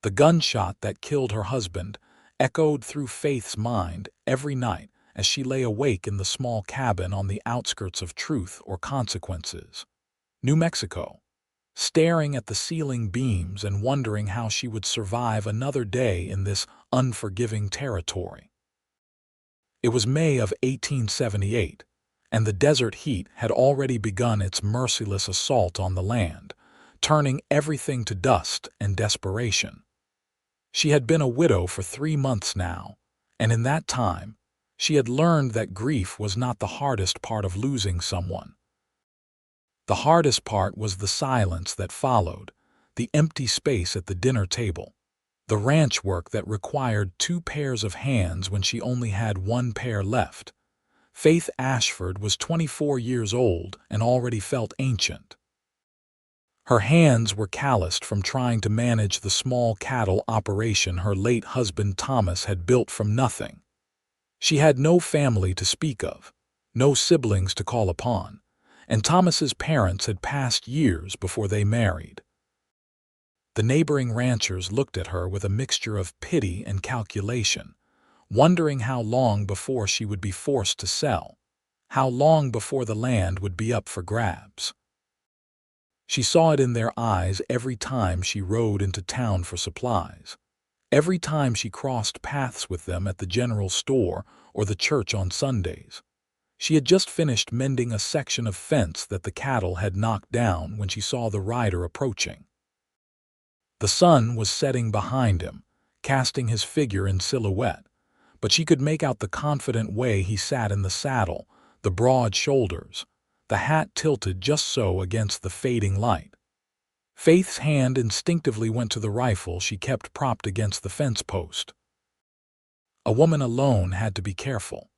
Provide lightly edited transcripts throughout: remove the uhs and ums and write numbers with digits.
The gunshot that killed her husband echoed through Faith's mind every night as she lay awake in the small cabin on the outskirts of Truth or Consequences, New Mexico, staring at the ceiling beams and wondering how she would survive another day in this unforgiving territory. It was May of 1878, and the desert heat had already begun its merciless assault on the land, turning everything to dust and desperation. She had been a widow for 3 months now, and in that time, she had learned that grief was not the hardest part of losing someone. The hardest part was the silence that followed, the empty space at the dinner table, the ranch work that required 2 pairs of hands when she only had 1 pair left. Faith Ashford was 24 years old and already felt ancient. Her hands were calloused from trying to manage the small cattle operation her late husband Thomas had built from nothing. She had no family to speak of, no siblings to call upon, and Thomas's parents had passed years before they married. The neighboring ranchers looked at her with a mixture of pity and calculation, wondering how long before she would be forced to sell, how long before the land would be up for grabs. She saw it in their eyes every time she rode into town for supplies, every time she crossed paths with them at the general store or the church on Sundays. She had just finished mending a section of fence that the cattle had knocked down when she saw the rider approaching. The sun was setting behind him, casting his figure in silhouette, but she could make out the confident way he sat in the saddle, the broad shoulders, the hat tilted just so against the fading light. Faith's hand instinctively went to the rifle she kept propped against the fence post. A woman alone had to be careful.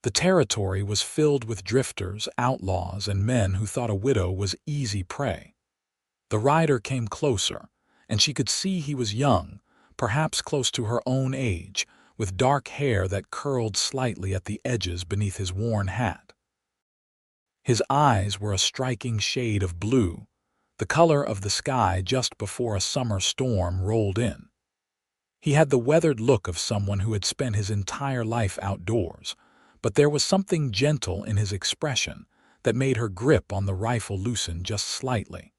The territory was filled with drifters, outlaws, and men who thought a widow was easy prey. The rider came closer, and she could see he was young, perhaps close to her own age, with dark hair that curled slightly at the edges beneath his worn hat. His eyes were a striking shade of blue, the color of the sky just before a summer storm rolled in. He had the weathered look of someone who had spent his entire life outdoors, but there was something gentle in his expression that made her grip on the rifle loosen just slightly.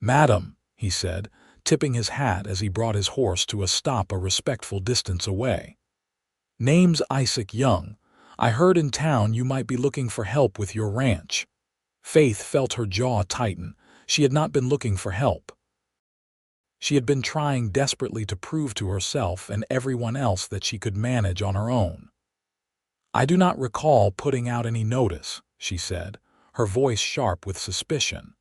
"Madam," he said, tipping his hat as he brought his horse to a stop a respectful distance away. "Name's Isaac Young. I heard in town you might be looking for help with your ranch." Faith felt her jaw tighten. She had not been looking for help. She had been trying desperately to prove to herself and everyone else that she could manage on her own. "I do not recall putting out any notice," she said, her voice sharp with suspicion.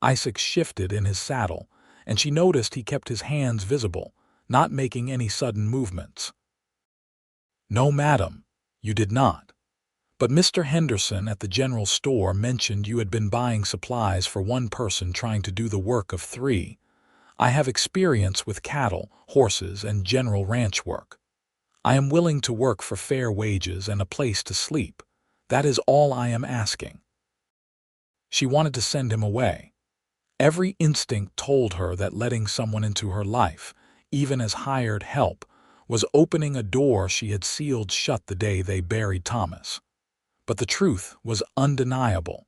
Isaac shifted in his saddle, and she noticed he kept his hands visible, not making any sudden movements. "No, madam, you did not. But Mr. Henderson at the general store mentioned you had been buying supplies for one person trying to do the work of 3. I have experience with cattle, horses, and general ranch work. I am willing to work for fair wages and a place to sleep. That is all I am asking." She wanted to send him away. Every instinct told her that letting someone into her life, even as hired help, was opening a door she had sealed shut the day they buried Thomas. But the truth was undeniable.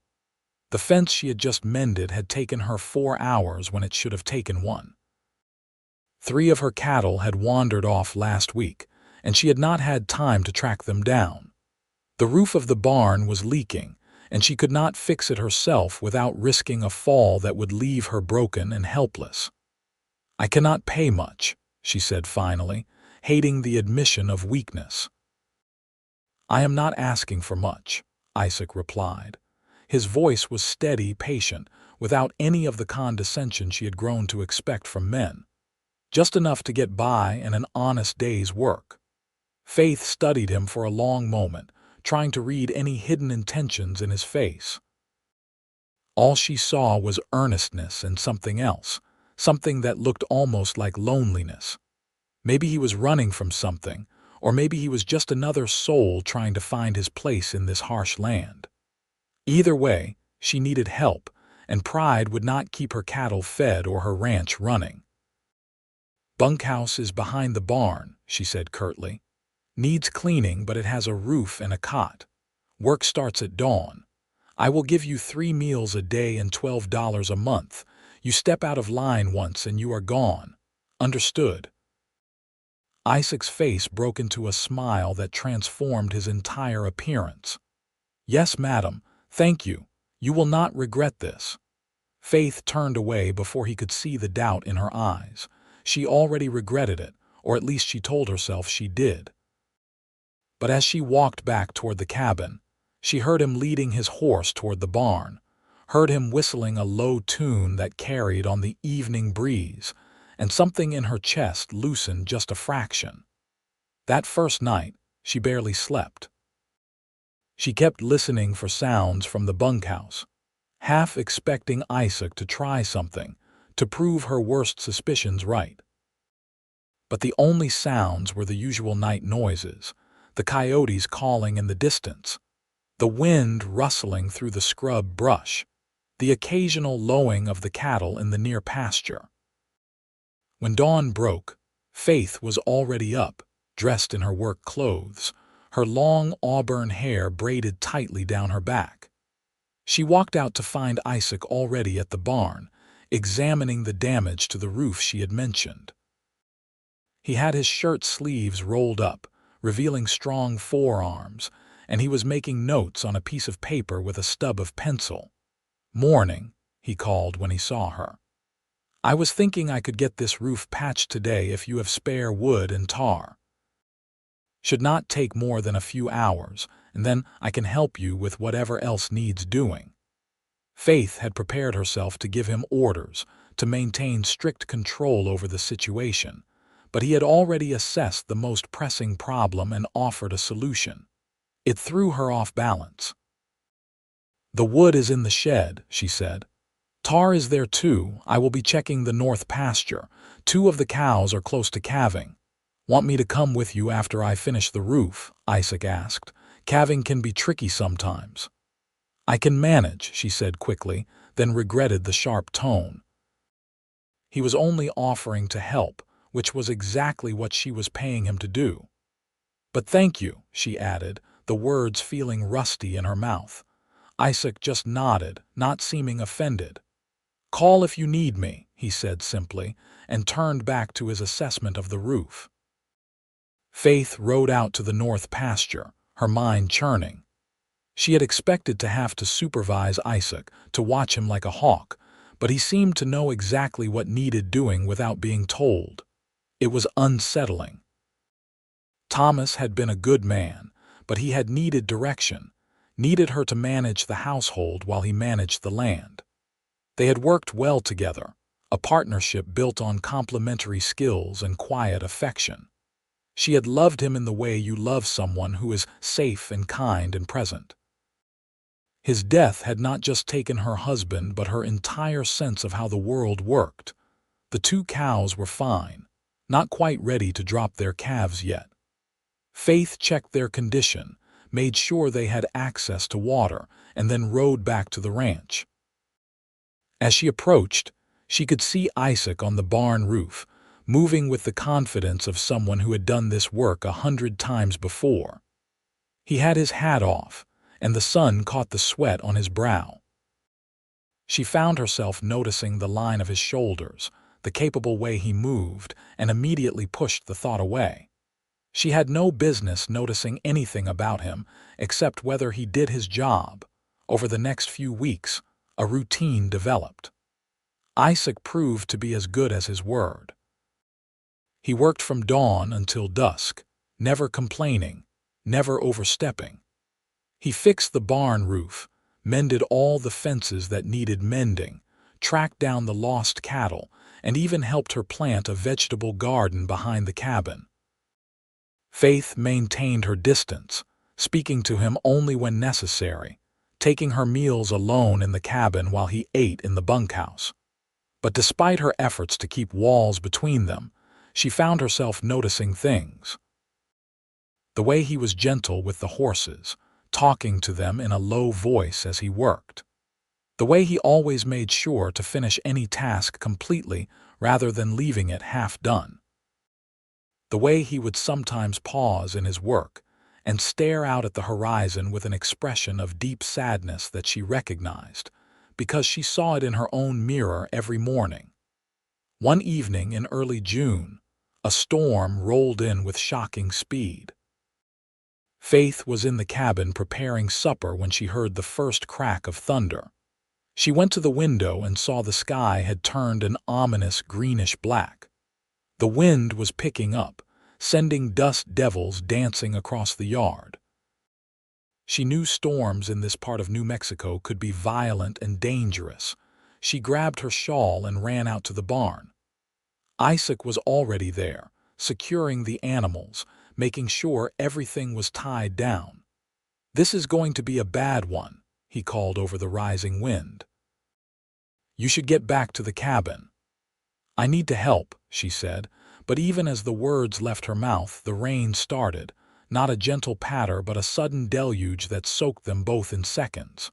The fence she had just mended had taken her 4 hours when it should have taken 1. 3 of her cattle had wandered off last week, and she had not had time to track them down. The roof of the barn was leaking, and she could not fix it herself without risking a fall that would leave her broken and helpless. "I cannot pay much," she said finally, hating the admission of weakness. "I am not asking for much," Isaac replied. His voice was steady, patient, without any of the condescension she had grown to expect from men. Just enough to get by and an honest day's work. Faith studied him for a long moment, trying to read any hidden intentions in his face. All she saw was earnestness and something else, something that looked almost like loneliness. Maybe he was running from something, or maybe he was just another soul trying to find his place in this harsh land. Either way, she needed help, and pride would not keep her cattle fed or her ranch running. "Bunkhouse is behind the barn," she said curtly. "Needs cleaning, but it has a roof and a cot. Work starts at dawn. I will give you 3 meals a day and $12 a month. You step out of line once and you are gone. Understood?" Isaac's face broke into a smile that transformed his entire appearance. "Yes, madam. Thank you. You will not regret this." Faith turned away before he could see the doubt in her eyes. She already regretted it, or at least she told herself she did. But as she walked back toward the cabin, she heard him leading his horse toward the barn, heard him whistling a low tune that carried on the evening breeze, and something in her chest loosened just a fraction. That first night, she barely slept. She kept listening for sounds from the bunkhouse, half expecting Isaac to try something, to prove her worst suspicions right. But the only sounds were the usual night noises, the coyotes calling in the distance, the wind rustling through the scrub brush, the occasional lowing of the cattle in the near pasture. When dawn broke, Faith was already up, dressed in her work clothes, her long auburn hair braided tightly down her back. She walked out to find Isaac already at the barn, examining the damage to the roof she had mentioned. He had his shirt sleeves rolled up, revealing strong forearms, and he was making notes on a piece of paper with a stub of pencil. "Morning," he called when he saw her. "I was thinking I could get this roof patched today if you have spare wood and tar. Should not take more than a few hours, and then I can help you with whatever else needs doing." Faith had prepared herself to give him orders, to maintain strict control over the situation, but he had already assessed the most pressing problem and offered a solution. It threw her off balance. "The wood is in the shed," she said. "Tar is there too. I will be checking the north pasture. 2 of the cows are close to calving." "Want me to come with you after I finish the roof?" Isaac asked. "Calving can be tricky sometimes." "I can manage," she said quickly, then regretted the sharp tone. He was only offering to help, which was exactly what she was paying him to do. "But thank you," she added, the words feeling rusty in her mouth. Isaac just nodded, not seeming offended. "Call if you need me," he said simply, and turned back to his assessment of the roof. Faith rode out to the north pasture, her mind churning. She had expected to have to supervise Isaac, to watch him like a hawk, but he seemed to know exactly what needed doing without being told. It was unsettling. Thomas had been a good man, but he had needed direction, needed her to manage the household while he managed the land. They had worked well together, a partnership built on complementary skills and quiet affection. She had loved him in the way you love someone who is safe and kind and present. His death had not just taken her husband but her entire sense of how the world worked. The 2 cows were fine, not quite ready to drop their calves yet. Faith checked their condition, made sure they had access to water, and then rode back to the ranch. As she approached, she could see Isaac on the barn roof, moving with the confidence of someone who had done this work 100 times before. He had his hat off, and the sun caught the sweat on his brow. She found herself noticing the line of his shoulders, the capable way he moved, and immediately pushed the thought away. She had no business noticing anything about him except whether he did his job. Over the next few weeks, a routine developed. Isaac proved to be as good as his word. He worked from dawn until dusk, never complaining, never overstepping. He fixed the barn roof, mended all the fences that needed mending, tracked down the lost cattle, and even helped her plant a vegetable garden behind the cabin. Faith maintained her distance, speaking to him only when necessary, taking her meals alone in the cabin while he ate in the bunkhouse. But despite her efforts to keep walls between them, she found herself noticing things. The way he was gentle with the horses, talking to them in a low voice as he worked. The way he always made sure to finish any task completely rather than leaving it half done. The way he would sometimes pause in his work and stare out at the horizon with an expression of deep sadness that she recognized, because she saw it in her own mirror every morning. One evening in early June, a storm rolled in with shocking speed. Faith was in the cabin preparing supper when she heard the first crack of thunder. She went to the window and saw the sky had turned an ominous greenish-black. The wind was picking up, sending dust devils dancing across the yard. She knew storms in this part of New Mexico could be violent and dangerous. She grabbed her shawl and ran out to the barn. Isaac was already there, securing the animals, making sure everything was tied down. "This is going to be a bad one," he called over the rising wind. "You should get back to the cabin." "I need to help," she said, but even as the words left her mouth, the rain started, not a gentle patter but a sudden deluge that soaked them both in seconds.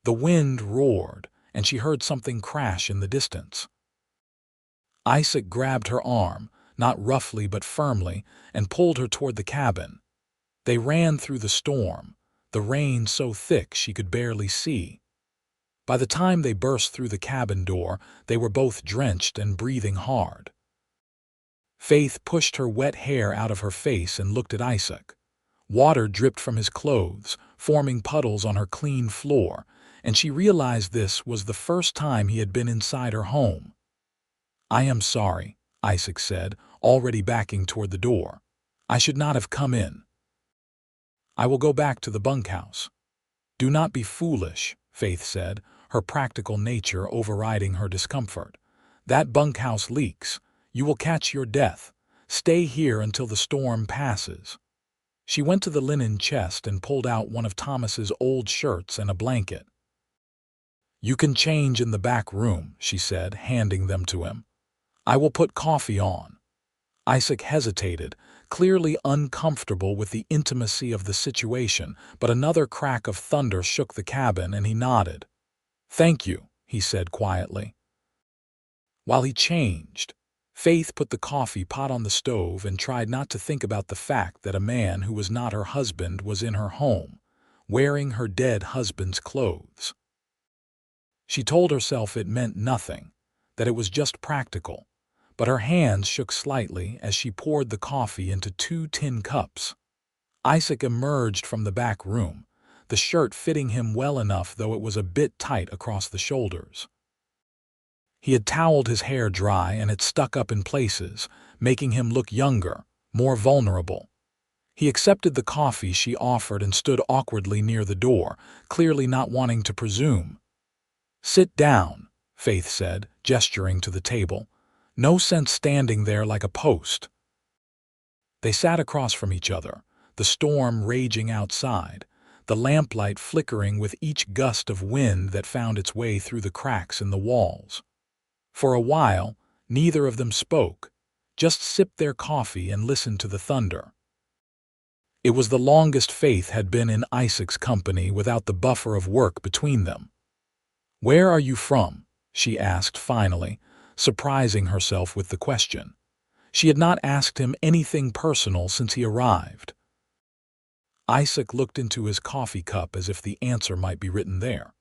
The wind roared, and she heard something crash in the distance. Isaac grabbed her arm, not roughly but firmly, and pulled her toward the cabin. They ran through the storm, the rain so thick she could barely see. By the time they burst through the cabin door, they were both drenched and breathing hard. Faith pushed her wet hair out of her face and looked at Isaac. Water dripped from his clothes, forming puddles on her clean floor, and she realized this was the first time he had been inside her home. "I am sorry," Isaac said, already backing toward the door. "I should not have come in." "I will go back to the bunkhouse." "Do not be foolish," Faith said, her practical nature overriding her discomfort. "That bunkhouse leaks. You will catch your death. Stay here until the storm passes." She went to the linen chest and pulled out one of Thomas's old shirts and a blanket. "You can change in the back room," she said, handing them to him. "I will put coffee on." Isaac hesitated, clearly uncomfortable with the intimacy of the situation, but another crack of thunder shook the cabin and he nodded. "Thank you," he said quietly. While he changed, Faith put the coffee pot on the stove and tried not to think about the fact that a man who was not her husband was in her home, wearing her dead husband's clothes. She told herself it meant nothing, that it was just practical, but her hands shook slightly as she poured the coffee into 2 tin cups. Isaac emerged from the back room, the shirt fitting him well enough though it was a bit tight across the shoulders. He had toweled his hair dry and it stuck up in places, making him look younger, more vulnerable. He accepted the coffee she offered and stood awkwardly near the door, clearly not wanting to presume. "Sit down," Faith said, gesturing to the table. "No sense standing there like a post." They sat across from each other, the storm raging outside, the lamplight flickering with each gust of wind that found its way through the cracks in the walls. For a while, neither of them spoke, just sipped their coffee and listened to the thunder. It was the longest Faith had been in Isaac's company without the buffer of work between them. "Where are you from?" she asked finally, surprising herself with the question. She had not asked him anything personal since he arrived. Isaac looked into his coffee cup as if the answer might be written there.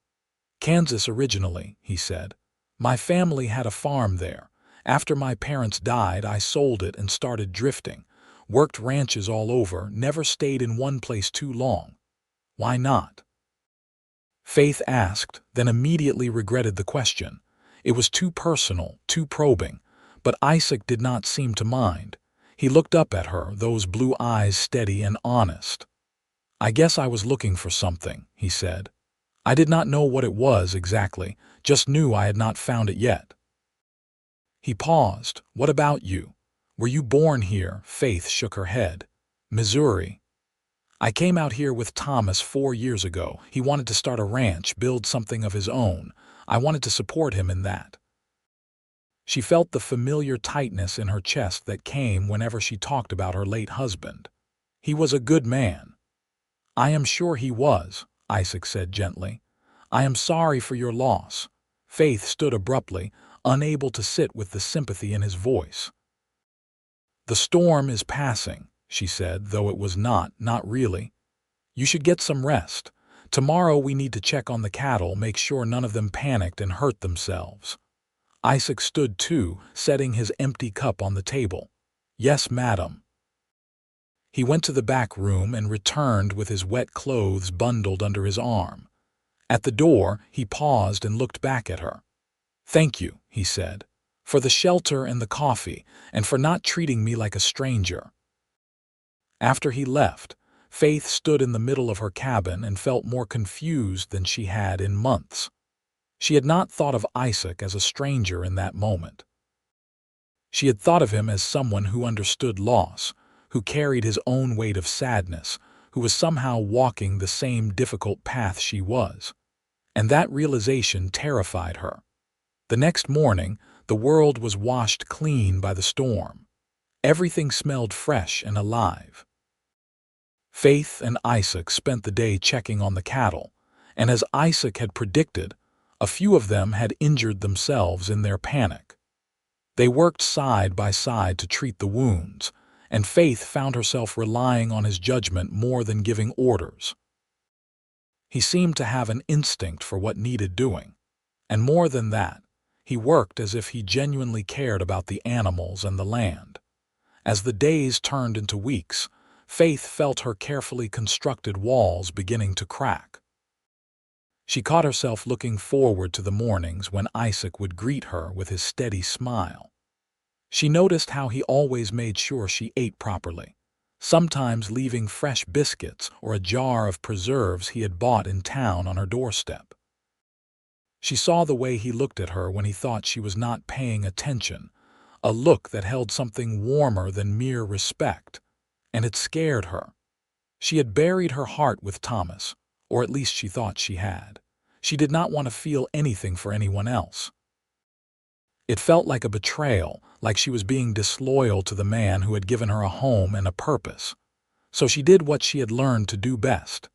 "Kansas originally," he said. "My family had a farm there. After my parents died, I sold it and started drifting. Worked ranches all over, never stayed in one place too long." "Why not?" Faith asked, then immediately regretted the question. It was too personal, too probing, but Isaac did not seem to mind. He looked up at her, those blue eyes steady and honest. "I guess I was looking for something," he said. "I did not know what it was exactly, just knew I had not found it yet." He paused. "What about you? Were you born here?" Faith shook her head. "Missouri. I came out here with Thomas 4 years ago. He wanted to start a ranch, build something of his own. I wanted to support him in that." She felt the familiar tightness in her chest that came whenever she talked about her late husband. "He was a good man." "I am sure he was," Isaac said gently. "I am sorry for your loss." Faith stood abruptly, unable to sit with the sympathy in his voice. "The storm is passing," she said, though it was not really. "You should get some rest. Tomorrow we need to check on the cattle, make sure none of them panicked and hurt themselves." Isaac stood too, setting his empty cup on the table. "Yes, madam." He went to the back room and returned with his wet clothes bundled under his arm. At the door, he paused and looked back at her. "Thank you," he said, "for the shelter and the coffee, and for not treating me like a stranger." After he left, Faith stood in the middle of her cabin and felt more confused than she had in months. She had not thought of Isaac as a stranger in that moment. She had thought of him as someone who understood loss, who carried his own weight of sadness, who was somehow walking the same difficult path she was. And that realization terrified her. The next morning, the world was washed clean by the storm. Everything smelled fresh and alive. Faith and Isaac spent the day checking on the cattle, and as Isaac had predicted, a few of them had injured themselves in their panic. They worked side by side to treat the wounds, and Faith found herself relying on his judgment more than giving orders. He seemed to have an instinct for what needed doing, and more than that, he worked as if he genuinely cared about the animals and the land. As the days turned into weeks, Faith felt her carefully constructed walls beginning to crack. She caught herself looking forward to the mornings when Isaac would greet her with his steady smile. She noticed how he always made sure she ate properly, sometimes leaving fresh biscuits or a jar of preserves he had bought in town on her doorstep. She saw the way he looked at her when he thought she was not paying attention, a look that held something warmer than mere respect, and it scared her. She had buried her heart with Thomas, or at least she thought she had. She did not want to feel anything for anyone else. It felt like a betrayal, like she was being disloyal to the man who had given her a home and a purpose. So she did what she had learned to do best.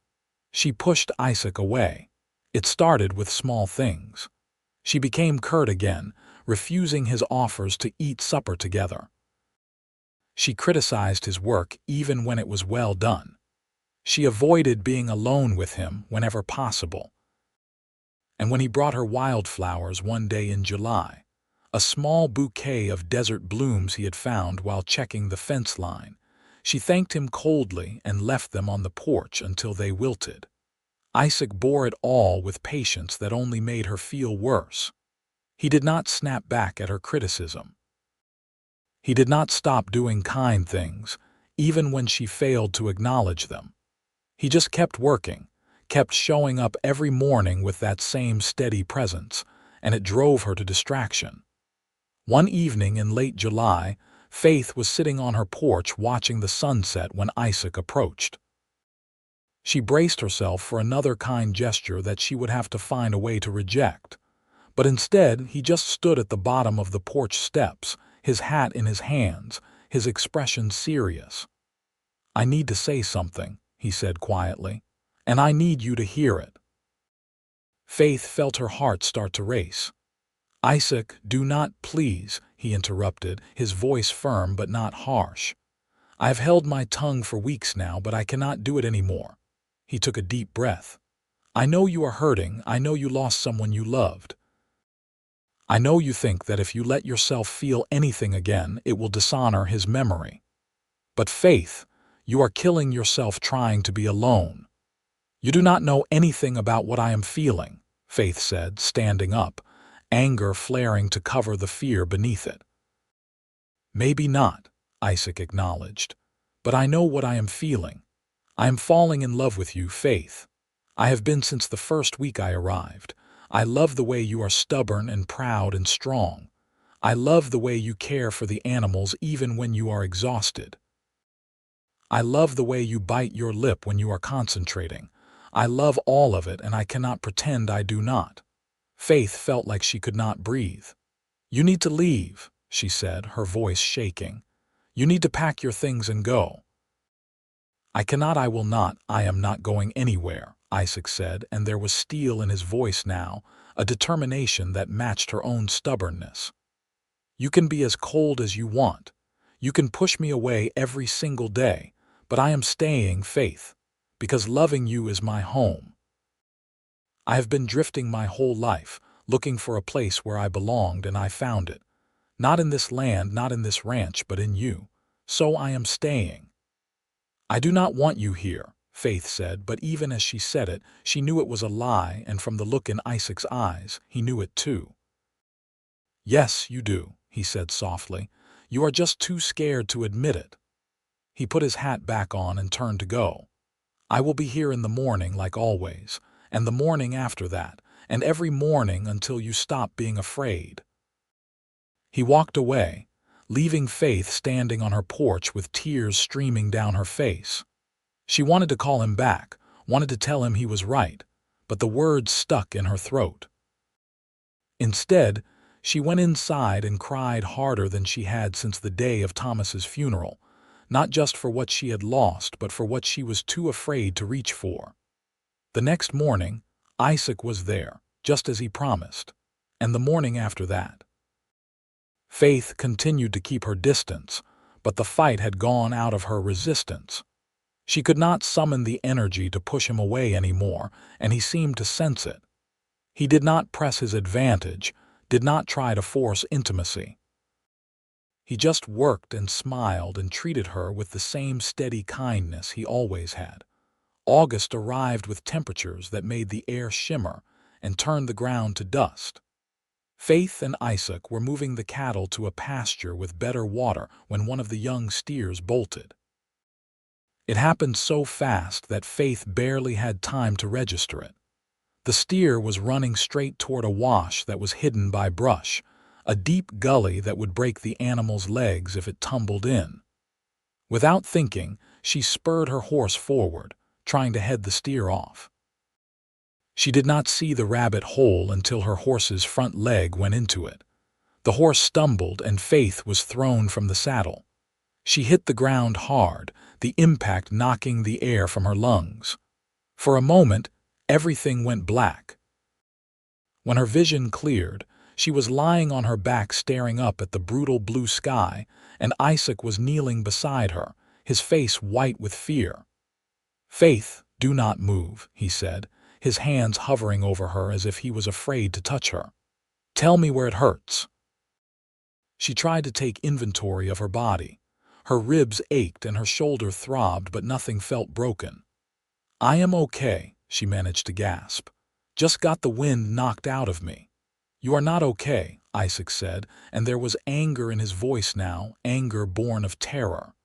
She pushed Isaac away. It started with small things. She became curt again, refusing his offers to eat supper together. She criticized his work even when it was well done. She avoided being alone with him whenever possible. And when he brought her wildflowers one day in July, a small bouquet of desert blooms he had found while checking the fence line, she thanked him coldly and left them on the porch until they wilted. Isaac bore it all with patience that only made her feel worse. He did not snap back at her criticism. He did not stop doing kind things, even when she failed to acknowledge them. He just kept working, kept showing up every morning with that same steady presence, and it drove her to distraction. One evening in late July, Faith was sitting on her porch watching the sunset when Isaac approached. She braced herself for another kind gesture that she would have to find a way to reject. But instead, he just stood at the bottom of the porch steps, his hat in his hands, his expression serious. "I need to say something," he said quietly, "and I need you to hear it." Faith felt her heart start to race. "Isaac, do not, please," he interrupted, his voice firm but not harsh. "I have held my tongue for weeks now, but I cannot do it anymore." He took a deep breath. "I know you are hurting. I know you lost someone you loved. I know you think that if you let yourself feel anything again, it will dishonor his memory. But Faith, you are killing yourself trying to be alone." "You do not know anything about what I am feeling," Faith said, standing up, anger flaring to cover the fear beneath it. "Maybe not," Isaac acknowledged, "but I know what I am feeling. I am falling in love with you, Faith. I have been since the first week I arrived. I love the way you are stubborn and proud and strong. I love the way you care for the animals even when you are exhausted. I love the way you bite your lip when you are concentrating. I love all of it, and I cannot pretend I do not." Faith felt like she could not breathe. "You need to leave," she said, her voice shaking. "You need to pack your things and go." "I cannot, I will not, I am not going anywhere," Isaac said, and there was steel in his voice now, a determination that matched her own stubbornness. "You can be as cold as you want. You can push me away every single day, but I am staying, Faith, because loving you is my home. I have been drifting my whole life, looking for a place where I belonged, and I found it. Not in this land, not in this ranch, but in you. So I am staying. I do not want you here, Faith said, but even as she said it, she knew it was a lie, and from the look in Isaac's eyes, he knew it too. Yes, you do, he said softly. You are just too scared to admit it. He put his hat back on and turned to go. I will be here in the morning like always, and the morning after that, and every morning until you stop being afraid. He walked away, leaving Faith standing on her porch with tears streaming down her face. She wanted to call him back, wanted to tell him he was right, but the words stuck in her throat. Instead, she went inside and cried harder than she had since the day of Thomas's funeral, not just for what she had lost, but for what she was too afraid to reach for. The next morning, Isaac was there, just as he promised, and the morning after that. Faith continued to keep her distance, but the fight had gone out of her resistance. She could not summon the energy to push him away anymore, and he seemed to sense it. He did not press his advantage, did not try to force intimacy. He just worked and smiled and treated her with the same steady kindness he always had. August arrived with temperatures that made the air shimmer and turned the ground to dust. Faith and Isaac were moving the cattle to a pasture with better water when one of the young steers bolted. It happened so fast that Faith barely had time to register it. The steer was running straight toward a wash that was hidden by brush, a deep gully that would break the animal's legs if it tumbled in. Without thinking, she spurred her horse forward, trying to head the steer off. She did not see the rabbit hole until her horse's front leg went into it. The horse stumbled and Faith was thrown from the saddle. She hit the ground hard, the impact knocking the air from her lungs. For a moment, everything went black. When her vision cleared, she was lying on her back staring up at the brutal blue sky, and Isaac was kneeling beside her, his face white with fear. "Faith, do not move," he said, his hands hovering over her as if he was afraid to touch her. "Tell me where it hurts." She tried to take inventory of her body. Her ribs ached and her shoulder throbbed, but nothing felt broken. "I am okay," she managed to gasp. "Just got the wind knocked out of me." "You are not okay," Isaac said, and there was anger in his voice now, anger born of terror.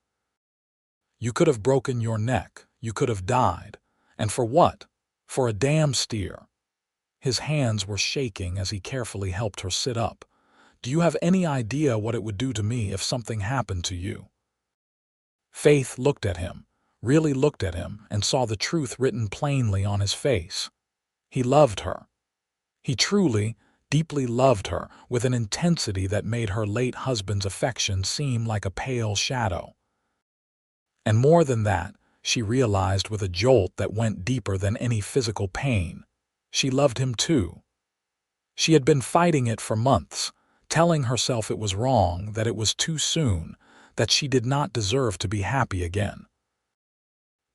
"You could have broken your neck. You could have died. And for what? For a damn steer." His hands were shaking as he carefully helped her sit up. "Do you have any idea what it would do to me if something happened to you?" Faith looked at him, really looked at him, and saw the truth written plainly on his face. He loved her. He truly, deeply loved her with an intensity that made her late husband's affection seem like a pale shadow. And more than that, she realized with a jolt that went deeper than any physical pain. She loved him too. She had been fighting it for months, telling herself it was wrong, that it was too soon, that she did not deserve to be happy again.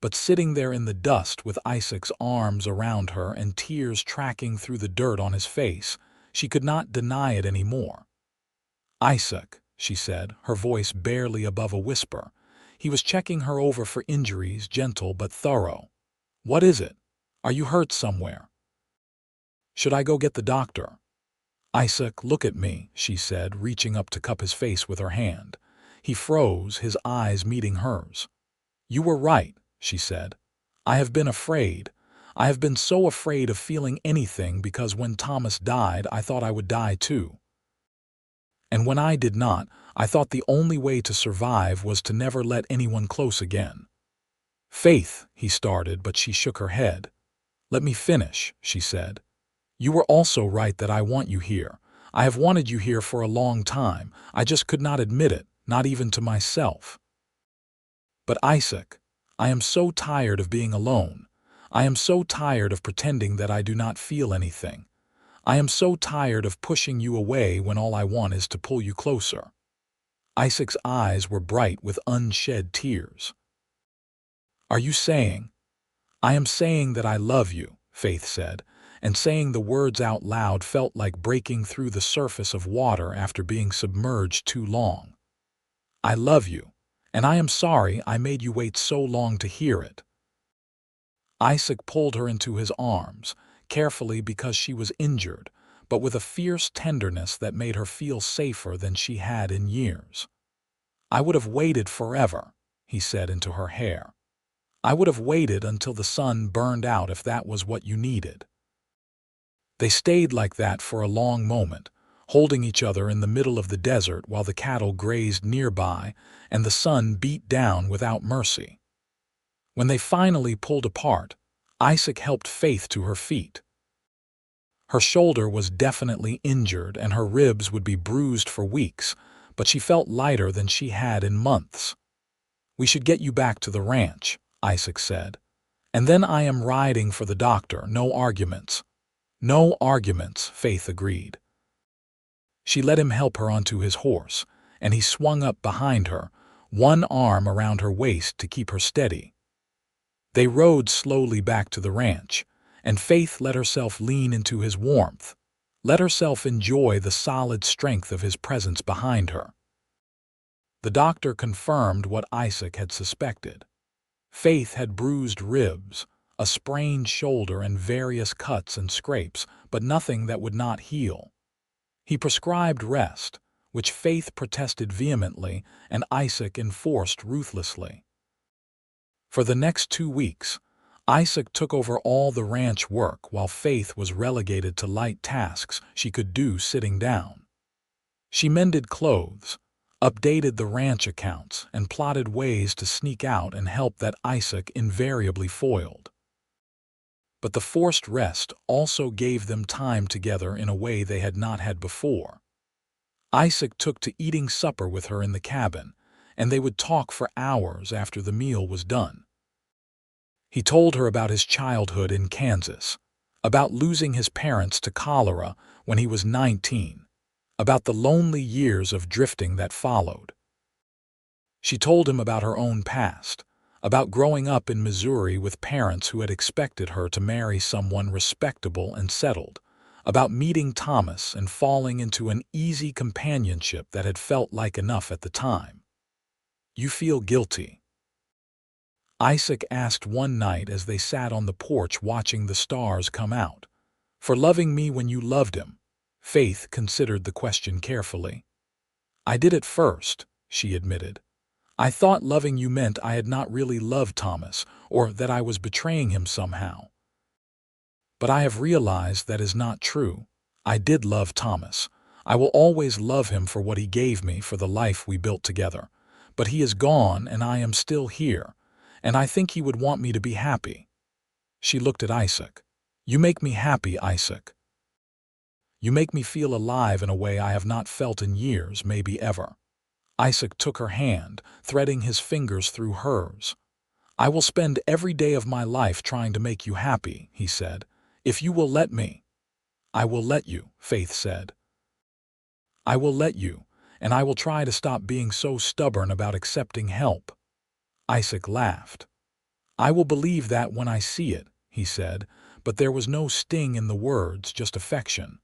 But sitting there in the dust with Isaac's arms around her and tears tracking through the dirt on his face, she could not deny it anymore. "Isaac," she said, her voice barely above a whisper. He was checking her over for injuries, gentle but thorough. "What is it? Are you hurt somewhere? Should I go get the doctor?" "Isaac, look at me," she said, reaching up to cup his face with her hand. He froze, his eyes meeting hers. "You were right," she said. "I have been afraid. I have been so afraid of feeling anything because when Thomas died, I thought I would die too. And when I did not, I thought the only way to survive was to never let anyone close again." "Faith," he started, but she shook her head. "Let me finish," she said. "You were also right that I want you here. I have wanted you here for a long time. I just could not admit it, not even to myself. But Isaac, I am so tired of being alone. I am so tired of pretending that I do not feel anything. I am so tired of pushing you away when all I want is to pull you closer. Isaac's eyes were bright with unshed tears. "Are you saying—" "I am saying that I love you," Faith said, and saying the words out loud felt like breaking through the surface of water after being submerged too long. "I love you, and I am sorry I made you wait so long to hear it." Isaac pulled her into his arms, carefully because she was injured, but with a fierce tenderness that made her feel safer than she had in years. "I would have waited forever," he said into her hair. "I would have waited until the sun burned out if that was what you needed." They stayed like that for a long moment, holding each other in the middle of the desert while the cattle grazed nearby and the sun beat down without mercy. When they finally pulled apart, Isaac helped Faith to her feet. Her shoulder was definitely injured and her ribs would be bruised for weeks, but she felt lighter than she had in months. "We should get you back to the ranch," Isaac said. "And then I am riding for the doctor, no arguments." "No arguments," Faith agreed. She let him help her onto his horse, and he swung up behind her, one arm around her waist to keep her steady. They rode slowly back to the ranch, and Faith let herself lean into his warmth, let herself enjoy the solid strength of his presence behind her. The doctor confirmed what Isaac had suspected. Faith had bruised ribs, a sprained shoulder and various cuts and scrapes, but nothing that would not heal. He prescribed rest, which Faith protested vehemently and Isaac enforced ruthlessly. For the next 2 weeks, Isaac took over all the ranch work while Faith was relegated to light tasks she could do sitting down. She mended clothes, updated the ranch accounts, and plotted ways to sneak out and help that Isaac invariably foiled. But the forced rest also gave them time together in a way they had not had before. Isaac took to eating supper with her in the cabin, and they would talk for hours after the meal was done. He told her about his childhood in Kansas, about losing his parents to cholera when he was 19, about the lonely years of drifting that followed. She told him about her own past, about growing up in Missouri with parents who had expected her to marry someone respectable and settled, about meeting Thomas and falling into an easy companionship that had felt like enough at the time. "You feel guilty?" Isaac asked one night as they sat on the porch watching the stars come out. "For loving me when you loved him?" Faith considered the question carefully. "I did at first," she admitted. "I thought loving you meant I had not really loved Thomas, or that I was betraying him somehow. But I have realized that is not true. I did love Thomas. I will always love him for what he gave me for the life we built together. But he is gone and I am still here, and I think he would want me to be happy." She looked at Isaac. "You make me happy, Isaac. You make me feel alive in a way I have not felt in years, maybe ever." Isaac took her hand, threading his fingers through hers. "I will spend every day of my life trying to make you happy," he said. "If you will let me." "I will let you," Faith said. "I will let you, and I will try to stop being so stubborn about accepting help." Isaac laughed. "I will believe that when I see it," he said, but there was no sting in the words, just affection.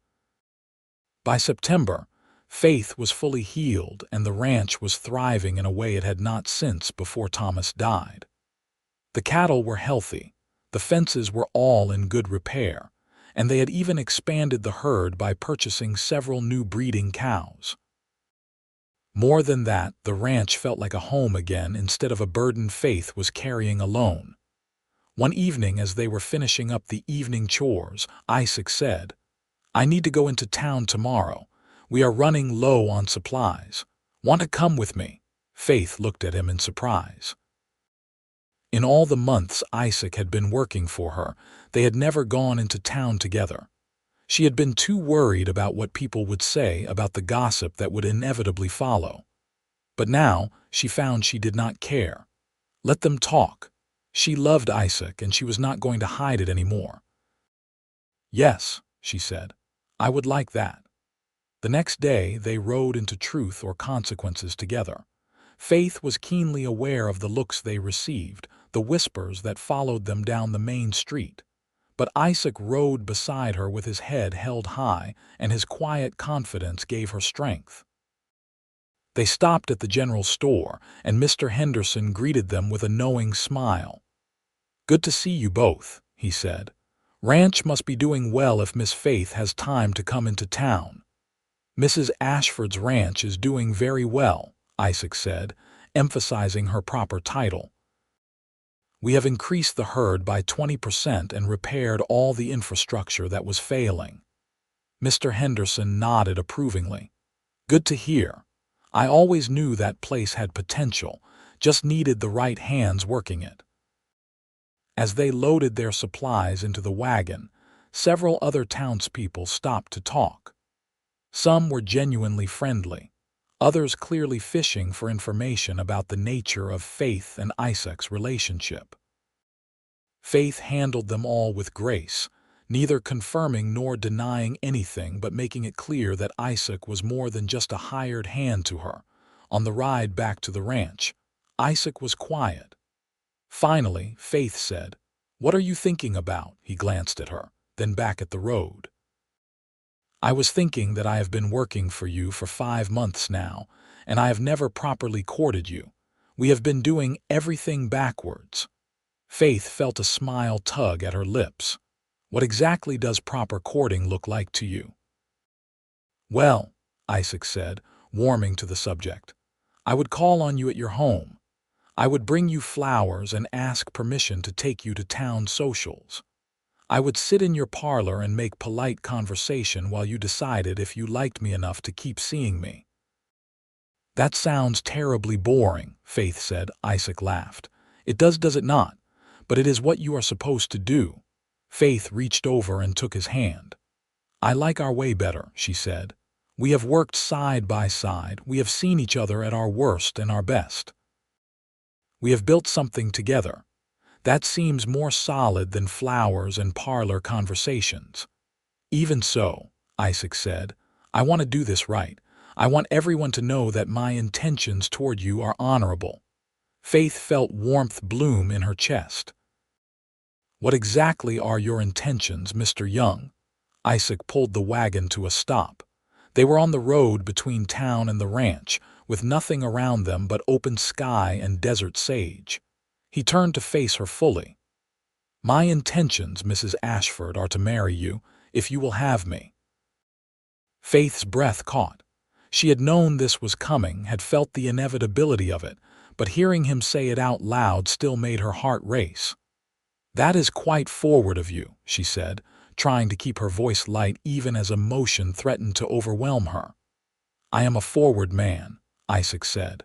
By September, Faith was fully healed and the ranch was thriving in a way it had not since before Thomas died. The cattle were healthy, the fences were all in good repair, and they had even expanded the herd by purchasing several new breeding cows. More than that, the ranch felt like a home again instead of a burden Faith was carrying alone. One evening as they were finishing up the evening chores, Isaac said, "I need to go into town tomorrow. We are running low on supplies. Want to come with me?" Faith looked at him in surprise. In all the months Isaac had been working for her, they had never gone into town together. She had been too worried about what people would say about the gossip that would inevitably follow. But now she found she did not care. Let them talk. She loved Isaac and she was not going to hide it anymore. "Yes," she said, "I would like that." The next day, they rode into truth or consequences together. Faith was keenly aware of the looks they received, the whispers that followed them down the main street. But Isaac rode beside her with his head held high, and his quiet confidence gave her strength. They stopped at the general store, and Mr. Henderson greeted them with a knowing smile. "Good to see you both," he said. "Ranch must be doing well if Miss Faith has time to come into town." "Mrs. Ashford's ranch is doing very well," Isaac said, emphasizing her proper title. "We have increased the herd by 20% and repaired all the infrastructure that was failing." Mr. Henderson nodded approvingly. "Good to hear. I always knew that place had potential, just needed the right hands working it." As they loaded their supplies into the wagon, several other townspeople stopped to talk. Some were genuinely friendly, others clearly fishing for information about the nature of Faith and Isaac's relationship. Faith handled them all with grace, neither confirming nor denying anything but making it clear that Isaac was more than just a hired hand to her. On the ride back to the ranch, Isaac was quiet. Finally, Faith said, "What are you thinking about?" He glanced at her, then back at the road. "I was thinking that I have been working for you for 5 months now, and I have never properly courted you. We have been doing everything backwards." Faith felt a smile tug at her lips. "What exactly does proper courting look like to you?" "Well," Isaac said, warming to the subject, "I would call on you at your home. I would bring you flowers and ask permission to take you to town socials. I would sit in your parlor and make polite conversation while you decided if you liked me enough to keep seeing me." "That sounds terribly boring," Faith said. Isaac laughed. "It does it not? But it is what you are supposed to do." Faith reached over and took his hand. "I like our way better," she said. "We have worked side by side. We have seen each other at our worst and our best. We have built something together. That seems more solid than flowers and parlor conversations." "Even so," Isaac said, "I want to do this right. I want everyone to know that my intentions toward you are honorable." Faith felt warmth bloom in her chest. "What exactly are your intentions, Mr. Young?" Isaac pulled the wagon to a stop. They were on the road between town and the ranch, with nothing around them but open sky and desert sage. He turned to face her fully. "My intentions, Mrs. Ashford, are to marry you, if you will have me." Faith's breath caught. She had known this was coming, had felt the inevitability of it, but hearing him say it out loud still made her heart race. "That is quite forward of you," she said, trying to keep her voice light even as emotion threatened to overwhelm her. "I am a forward man," Isaac said.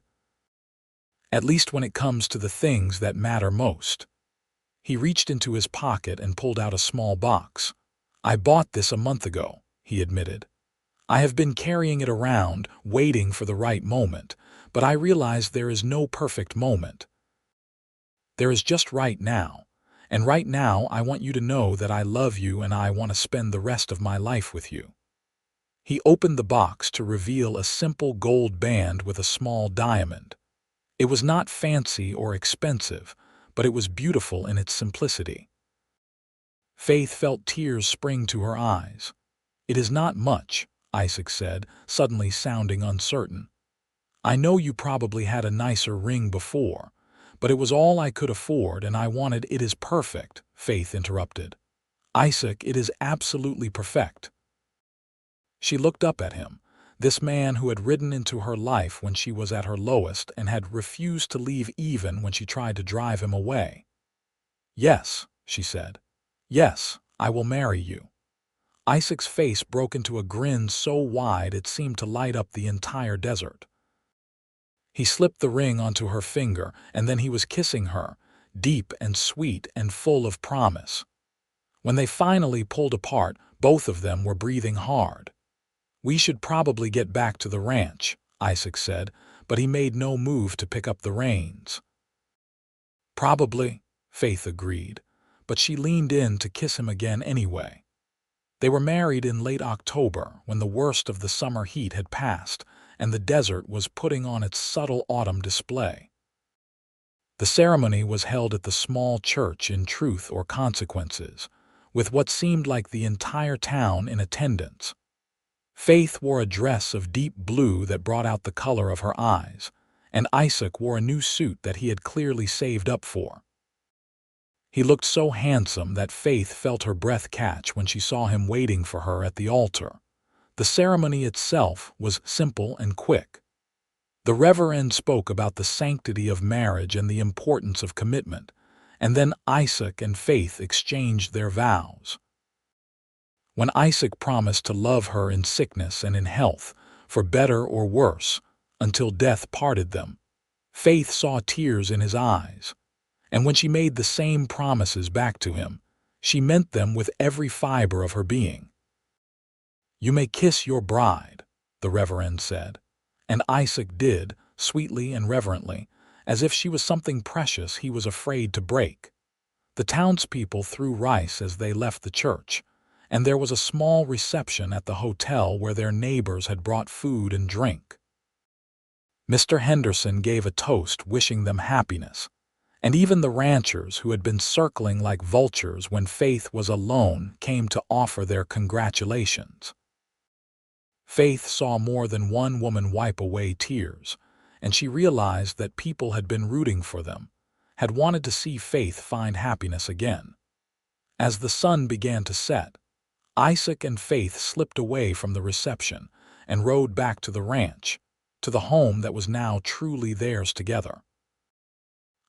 "At least when it comes to the things that matter most." He reached into his pocket and pulled out a small box. "I bought this a month ago," he admitted. "I have been carrying it around, waiting for the right moment, but I realize there is no perfect moment. There is just right now, and right now I want you to know that I love you and I want to spend the rest of my life with you." He opened the box to reveal a simple gold band with a small diamond. It was not fancy or expensive, but it was beautiful in its simplicity. Faith felt tears spring to her eyes. "It is not much," Isaac said, suddenly sounding uncertain. "I know you probably had a nicer ring before, but it was all I could afford and I wanted—" "It is perfect," Faith interrupted. "Isaac, it is absolutely perfect." She looked up at him, this man who had ridden into her life when she was at her lowest and had refused to leave even when she tried to drive him away. "Yes," she said. "Yes, I will marry you." Isaac's face broke into a grin so wide it seemed to light up the entire desert. He slipped the ring onto her finger, and then he was kissing her, deep and sweet and full of promise. When they finally pulled apart, both of them were breathing hard. "We should probably get back to the ranch," Isaac said, but he made no move to pick up the reins. "Probably," Faith agreed, but she leaned in to kiss him again anyway. They were married in late October, when the worst of the summer heat had passed and the desert was putting on its subtle autumn display. The ceremony was held at the small church in Truth or Consequences, with what seemed like the entire town in attendance. Faith wore a dress of deep blue that brought out the color of her eyes, and Isaac wore a new suit that he had clearly saved up for. He looked so handsome that Faith felt her breath catch when she saw him waiting for her at the altar. The ceremony itself was simple and quick. The Reverend spoke about the sanctity of marriage and the importance of commitment, and then Isaac and Faith exchanged their vows. When Isaac promised to love her in sickness and in health, for better or worse, until death parted them, Faith saw tears in his eyes. And when she made the same promises back to him, she meant them with every fiber of her being. "You may kiss your bride," the Reverend said, and Isaac did, sweetly and reverently, as if she was something precious he was afraid to break. The townspeople threw rice as they left the church, and there was a small reception at the hotel where their neighbors had brought food and drink. Mr. Henderson gave a toast wishing them happiness, and even the ranchers who had been circling like vultures when Faith was alone came to offer their congratulations. Faith saw more than one woman wipe away tears, and she realized that people had been rooting for them, had wanted to see Faith find happiness again. As the sun began to set, Isaac and Faith slipped away from the reception and rode back to the ranch, to the home that was now truly theirs together.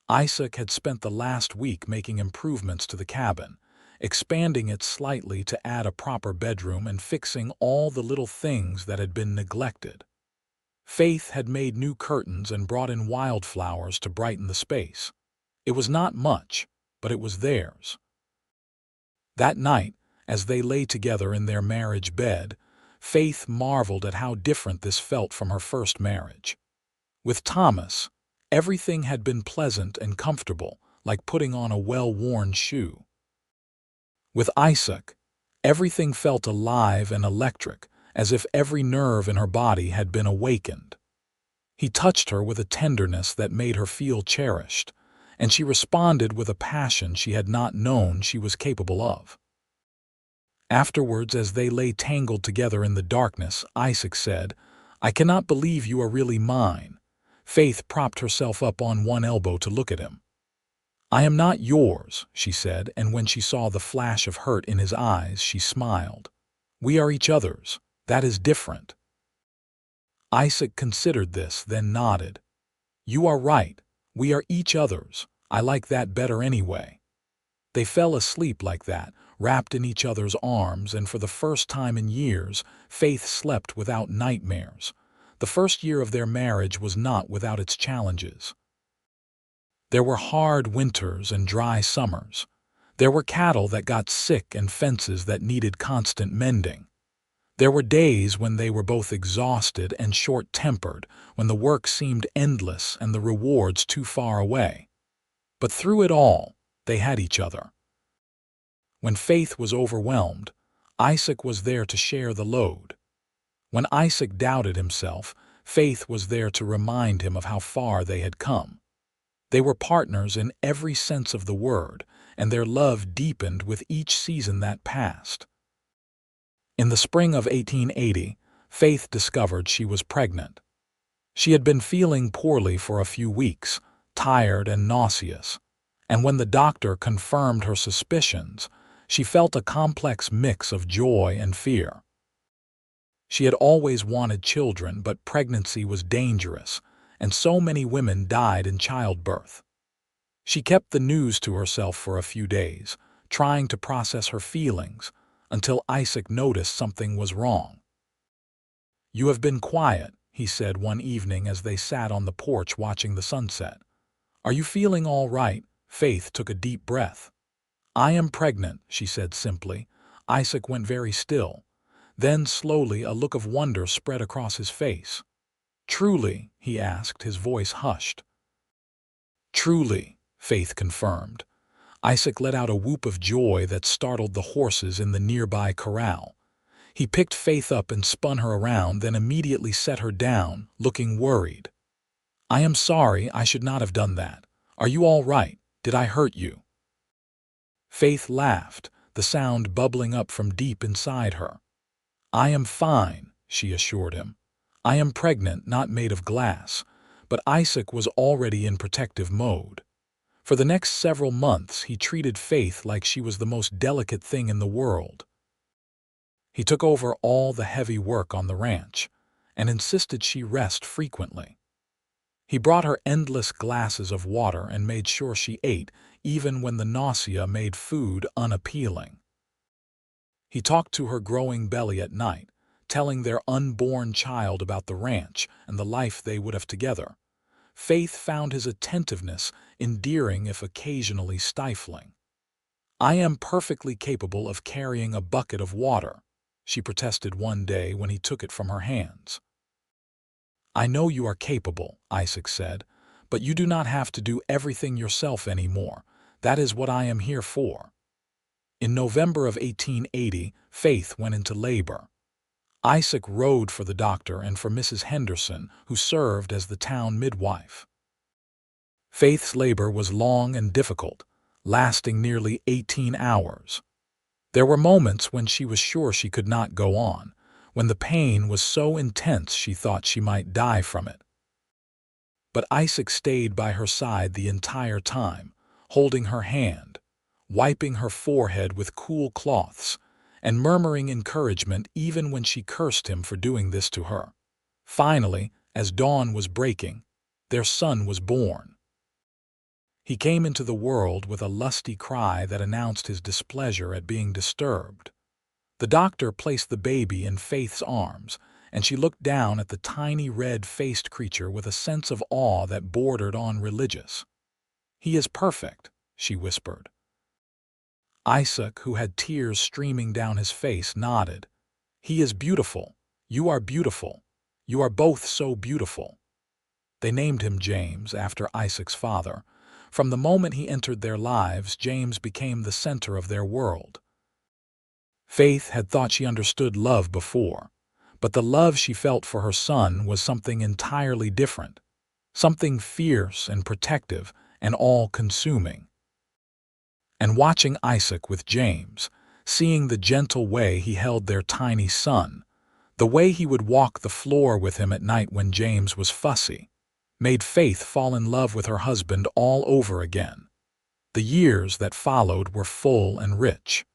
Isaac had spent the last week making improvements to the cabin, expanding it slightly to add a proper bedroom and fixing all the little things that had been neglected. Faith had made new curtains and brought in wildflowers to brighten the space. It was not much, but it was theirs. That night, as they lay together in their marriage bed, Faith marveled at how different this felt from her first marriage. With Thomas, everything had been pleasant and comfortable, like putting on a well-worn shoe. With Isaac, everything felt alive and electric, as if every nerve in her body had been awakened. He touched her with a tenderness that made her feel cherished, and she responded with a passion she had not known she was capable of. Afterwards, as they lay tangled together in the darkness, Isaac said, "I cannot believe you are really mine." Faith propped herself up on one elbow to look at him. "I am not yours," she said, and when she saw the flash of hurt in his eyes, she smiled. "We are each other's. That is different." Isaac considered this, then nodded. "You are right. We are each other's. I like that better anyway." They fell asleep like that, wrapped in each other's arms, and for the first time in years, Faith slept without nightmares. The first year of their marriage was not without its challenges. There were hard winters and dry summers. There were cattle that got sick and fences that needed constant mending. There were days when they were both exhausted and short-tempered, when the work seemed endless and the rewards too far away. But through it all, they had each other. When Faith was overwhelmed, Isaac was there to share the load. When Isaac doubted himself, Faith was there to remind him of how far they had come. They were partners in every sense of the word, and their love deepened with each season that passed. In the spring of 1880, Faith discovered she was pregnant. She had been feeling poorly for a few weeks, tired and nauseous, and when the doctor confirmed her suspicions, she felt a complex mix of joy and fear. She had always wanted children, but pregnancy was dangerous, and so many women died in childbirth. She kept the news to herself for a few days, trying to process her feelings, until Isaac noticed something was wrong. "You have been quiet," he said one evening as they sat on the porch watching the sunset. "Are you feeling all right?" Faith took a deep breath. "I am pregnant," she said simply. Isaac went very still. Then, slowly, a look of wonder spread across his face. "Truly?" he asked, his voice hushed. "Truly," Faith confirmed. Isaac let out a whoop of joy that startled the horses in the nearby corral. He picked Faith up and spun her around, then immediately set her down, looking worried. "I am sorry, I should not have done that. Are you all right? Did I hurt you?" Faith laughed, the sound bubbling up from deep inside her. "I am fine," she assured him. "I am pregnant, not made of glass." But Isaac was already in protective mode. For the next several months, he treated Faith like she was the most delicate thing in the world. He took over all the heavy work on the ranch and insisted she rest frequently. He brought her endless glasses of water and made sure she ate, even when the nausea made food unappealing. He talked to her growing belly at night, telling their unborn child about the ranch and the life they would have together. Faith found his attentiveness endearing if occasionally stifling. "I am perfectly capable of carrying a bucket of water," she protested one day when he took it from her hands. "I know you are capable," Isaac said, "but you do not have to do everything yourself anymore. That is what I am here for." In November of 1880, Faith went into labor. Isaac rode for the doctor and for Mrs. Henderson, who served as the town midwife. Faith's labor was long and difficult, lasting nearly 18 hours. There were moments when she was sure she could not go on, when the pain was so intense she thought she might die from it. But Isaac stayed by her side the entire time, holding her hand, wiping her forehead with cool cloths, and murmuring encouragement even when she cursed him for doing this to her. Finally, as dawn was breaking, their son was born. He came into the world with a lusty cry that announced his displeasure at being disturbed. The doctor placed the baby in Faith's arms, and she looked down at the tiny red-faced creature with a sense of awe that bordered on religious. "He is perfect," she whispered. Isaac, who had tears streaming down his face, nodded. "He is beautiful. You are beautiful. You are both so beautiful." They named him James, after Isaac's father. From the moment he entered their lives, James became the center of their world. Faith had thought she understood love before, but the love she felt for her son was something entirely different, something fierce and protective and all-consuming. And watching Isaac with James, seeing the gentle way he held their tiny son, the way he would walk the floor with him at night when James was fussy, made Faith fall in love with her husband all over again. The years that followed were full and rich.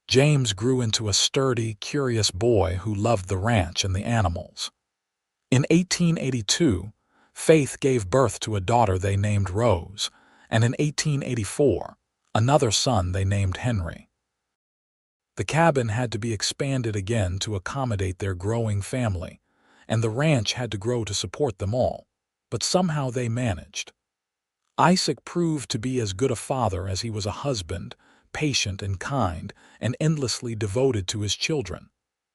James grew into a sturdy, curious boy who loved the ranch and the animals. In 1882, Faith gave birth to a daughter they named Rose, and in 1884, another son they named Henry. The cabin had to be expanded again to accommodate their growing family, and the ranch had to grow to support them all, but somehow they managed. Isaac proved to be as good a father as he was a husband, patient and kind, and endlessly devoted to his children.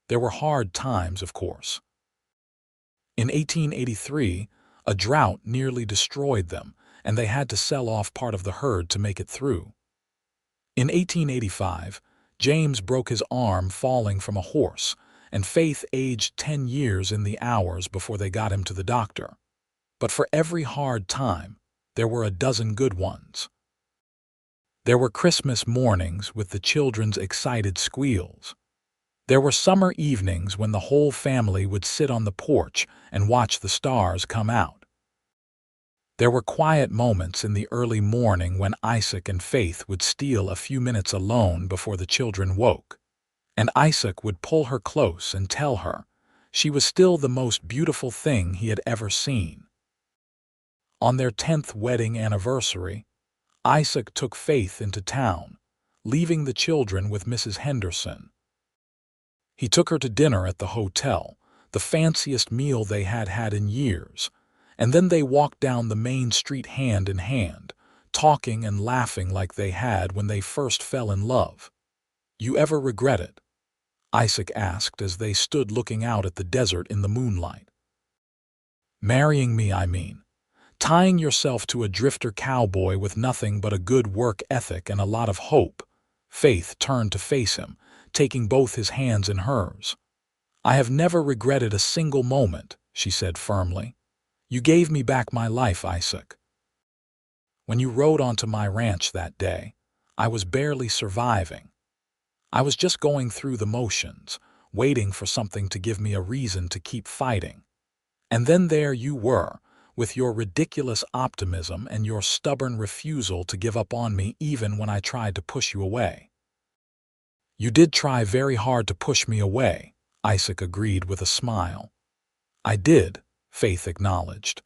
There were hard times, of course. In 1883, a drought nearly destroyed them, and they had to sell off part of the herd to make it through. In 1885, James broke his arm falling from a horse, and Faith aged 10 years in the hours before they got him to the doctor. But for every hard time, there were a dozen good ones. There were Christmas mornings with the children's excited squeals. There were summer evenings when the whole family would sit on the porch and watch the stars come out. There were quiet moments in the early morning when Isaac and Faith would steal a few minutes alone before the children woke, and Isaac would pull her close and tell her she was still the most beautiful thing he had ever seen. On their 10th wedding anniversary, Isaac took Faith into town, leaving the children with Mrs. Henderson. He took her to dinner at the hotel, the fanciest meal they had had in years, and then they walked down the main street hand in hand, talking and laughing like they had when they first fell in love. "You ever regret it?" Isaac asked as they stood looking out at the desert in the moonlight. "Marrying me, I mean. Tying yourself to a drifter cowboy with nothing but a good work ethic and a lot of hope. Faith turned to face him, taking both his hands in hers. "I have never regretted a single moment," she said firmly. "You gave me back my life, Isaac. When you rode onto my ranch that day, I was barely surviving. I was just going through the motions, waiting for something to give me a reason to keep fighting. And then there you were, with your ridiculous optimism and your stubborn refusal to give up on me even when I tried to push you away." "You did try very hard to push me away," Isaac agreed with a smile. "I did," Faith acknowledged.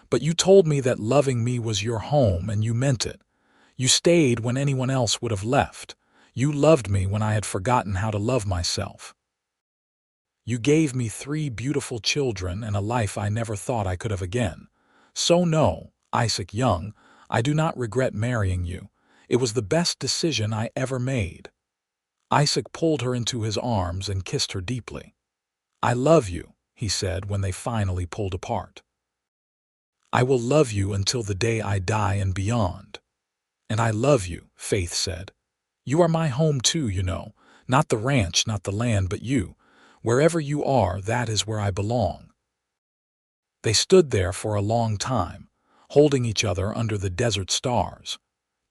"But you told me that loving me was your home, and you meant it. You stayed when anyone else would have left. You loved me when I had forgotten how to love myself. You gave me 3 beautiful children and a life I never thought I could have again. So no, Isaac Young, I do not regret marrying you. It was the best decision I ever made." Isaac pulled her into his arms and kissed her deeply. "I love you," he said when they finally pulled apart. "I will love you until the day I die and beyond." "And I love you," Faith said. "You are my home too, you know. Not the ranch, not the land, but you. Wherever you are, that is where I belong." They stood there for a long time, holding each other under the desert stars.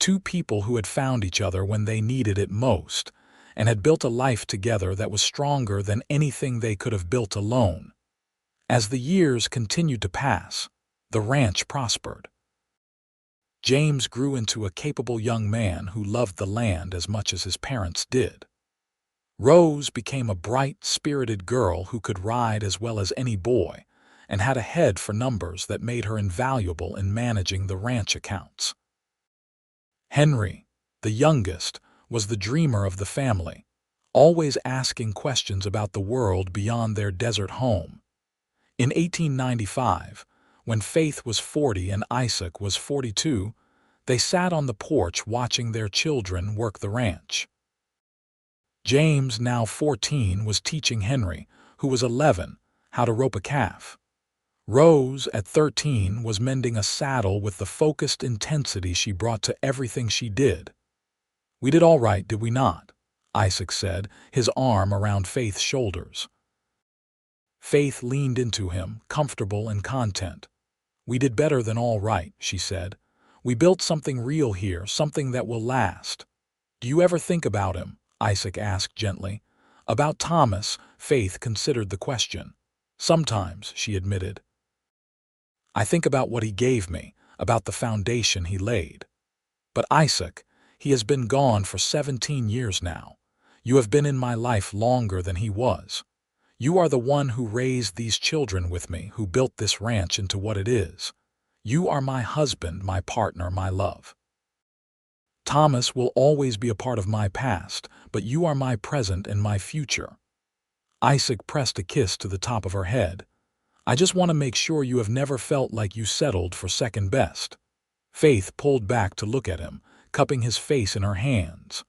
2 people who had found each other when they needed it most, and had built a life together that was stronger than anything they could have built alone. As the years continued to pass, the ranch prospered. James grew into a capable young man who loved the land as much as his parents did. Rose became a bright, spirited girl who could ride as well as any boy, and had a head for numbers that made her invaluable in managing the ranch accounts. Henry, the youngest, was the dreamer of the family, always asking questions about the world beyond their desert home. In 1895, when Faith was 40 and Isaac was 42, they sat on the porch watching their children work the ranch. James, now 14, was teaching Henry, who was 11, how to rope a calf. Rose, at 13, was mending a saddle with the focused intensity she brought to everything she did. "We did all right, did we not?" Isaac said, his arm around Faith's shoulders. Faith leaned into him, comfortable and content. "We did better than all right," she said. "We built something real here, something that will last." "Do you ever think about him?" Isaac asked gently. "About Thomas?" Faith considered the question. "Sometimes," she admitted. "I think about what he gave me, about the foundation he laid. But Isaac, he has been gone for 17 years now. You have been in my life longer than he was. You are the one who raised these children with me, who built this ranch into what it is. You are my husband, my partner, my love. Thomas will always be a part of my past, but you are my present and my future." Isaac pressed a kiss to the top of her head. "I just want to make sure you have never felt like you settled for second best." Faith pulled back to look at him, cupping his face in her hands.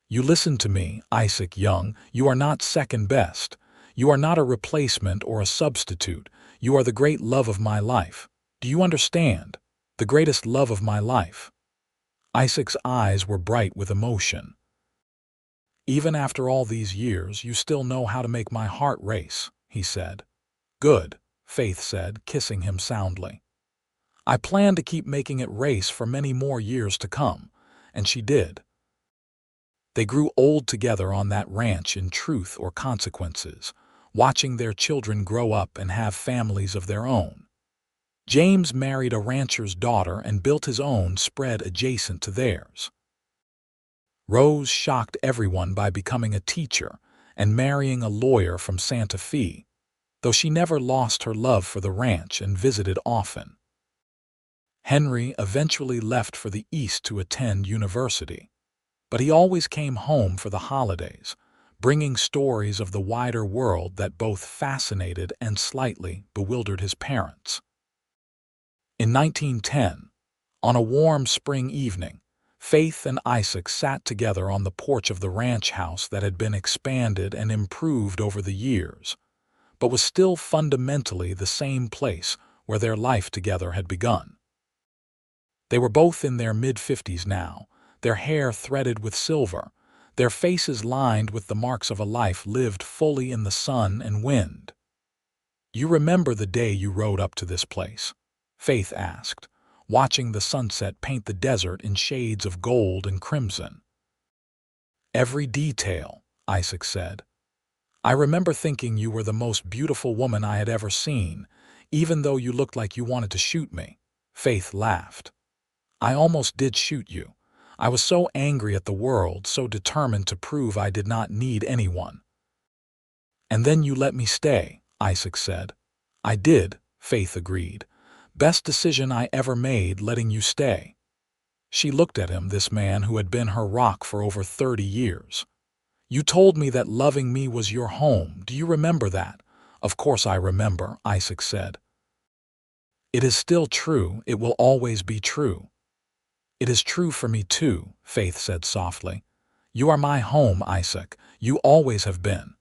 "You listen to me, Isaac Young. You are not second best. You are not a replacement or a substitute. You are the great love of my life. Do you understand? The greatest love of my life." Isaac's eyes were bright with emotion. "Even after all these years, you still know how to make my heart race," he said. "Good," Faith said, kissing him soundly. "I plan to keep making it race for many more years to come," and she did. They grew old together on that ranch in truth or consequences, watching their children grow up and have families of their own. James married a rancher's daughter and built his own spread adjacent to theirs. Rose shocked everyone by becoming a teacher and marrying a lawyer from Santa Fe, though she never lost her love for the ranch and visited often. Henry eventually left for the East to attend university, but he always came home for the holidays, bringing stories of the wider world that both fascinated and slightly bewildered his parents. In 1910, on a warm spring evening, Faith and Isaac sat together on the porch of the ranch house that had been expanded and improved over the years, but was still fundamentally the same place where their life together had begun. They were both in their mid-50s now, their hair threaded with silver, their faces lined with the marks of a life lived fully in the sun and wind. "You remember the day you rode up to this place?" Faith asked, watching the sunset paint the desert in shades of gold and crimson. "Every detail," Isaac said. "I remember thinking you were the most beautiful woman I had ever seen, even though you looked like you wanted to shoot me." Faith laughed. "I almost did shoot you. I was so angry at the world, so determined to prove I did not need anyone." "And then you let me stay," Isaac said. "I did," Faith agreed. "Best decision I ever made, letting you stay." She looked at him, this man who had been her rock for over 30 years. "You told me that loving me was your home. Do you remember that?" "Of course I remember," Isaac said. "It is still true. It will always be true." "It is true for me too," Faith said softly. "You are my home, Isaac. You always have been.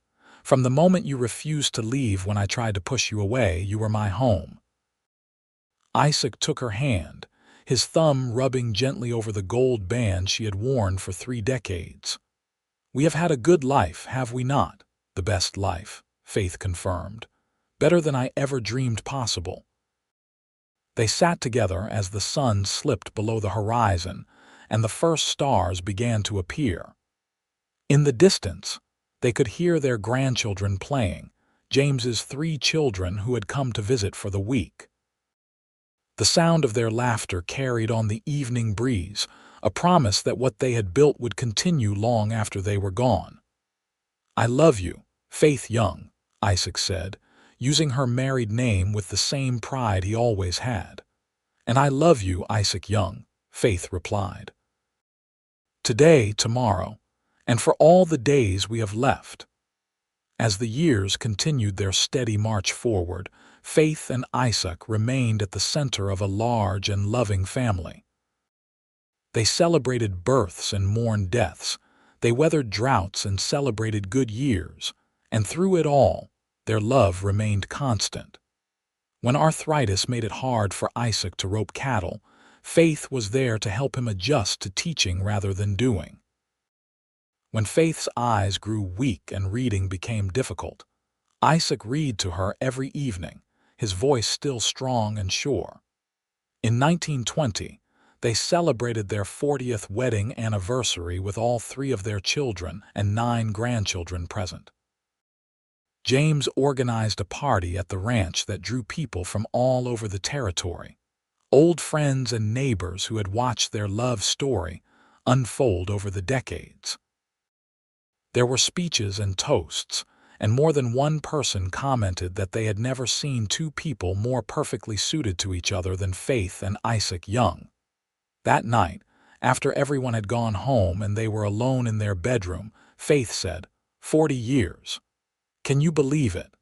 From the moment you refused to leave when I tried to push you away, you were my home." Isaac took her hand, his thumb rubbing gently over the gold band she had worn for 3 decades. "We have had a good life, have we not?" "The best life," Faith confirmed. "Better than I ever dreamed possible." They sat together as the sun slipped below the horizon and the first stars began to appear. In the distance, they could hear their grandchildren playing, James's 3 children who had come to visit for the week. The sound of their laughter carried on the evening breeze, a promise that what they had built would continue long after they were gone. "I love you, Faith Young," Isaac said, using her married name with the same pride he always had. "And I love you, Isaac Young," Faith replied. "Today, tomorrow, and for all the days we have left." As the years continued their steady march forward, Faith and Isaac remained at the center of a large and loving family. They celebrated births and mourned deaths. They weathered droughts and celebrated good years. And through it all, their love remained constant. When arthritis made it hard for Isaac to rope cattle, Faith was there to help him adjust to teaching rather than doing. When Faith's eyes grew weak and reading became difficult, Isaac read to her every evening, his voice still strong and sure. In 1920, they celebrated their 40th wedding anniversary with all 3 of their children and 9 grandchildren present. James organized a party at the ranch that drew people from all over the territory, old friends and neighbors who had watched their love story unfold over the decades. There were speeches and toasts, and more than one person commented that they had never seen 2 people more perfectly suited to each other than Faith and Isaac Young. That night, after everyone had gone home and they were alone in their bedroom, Faith said, "40 years. Can you believe it?"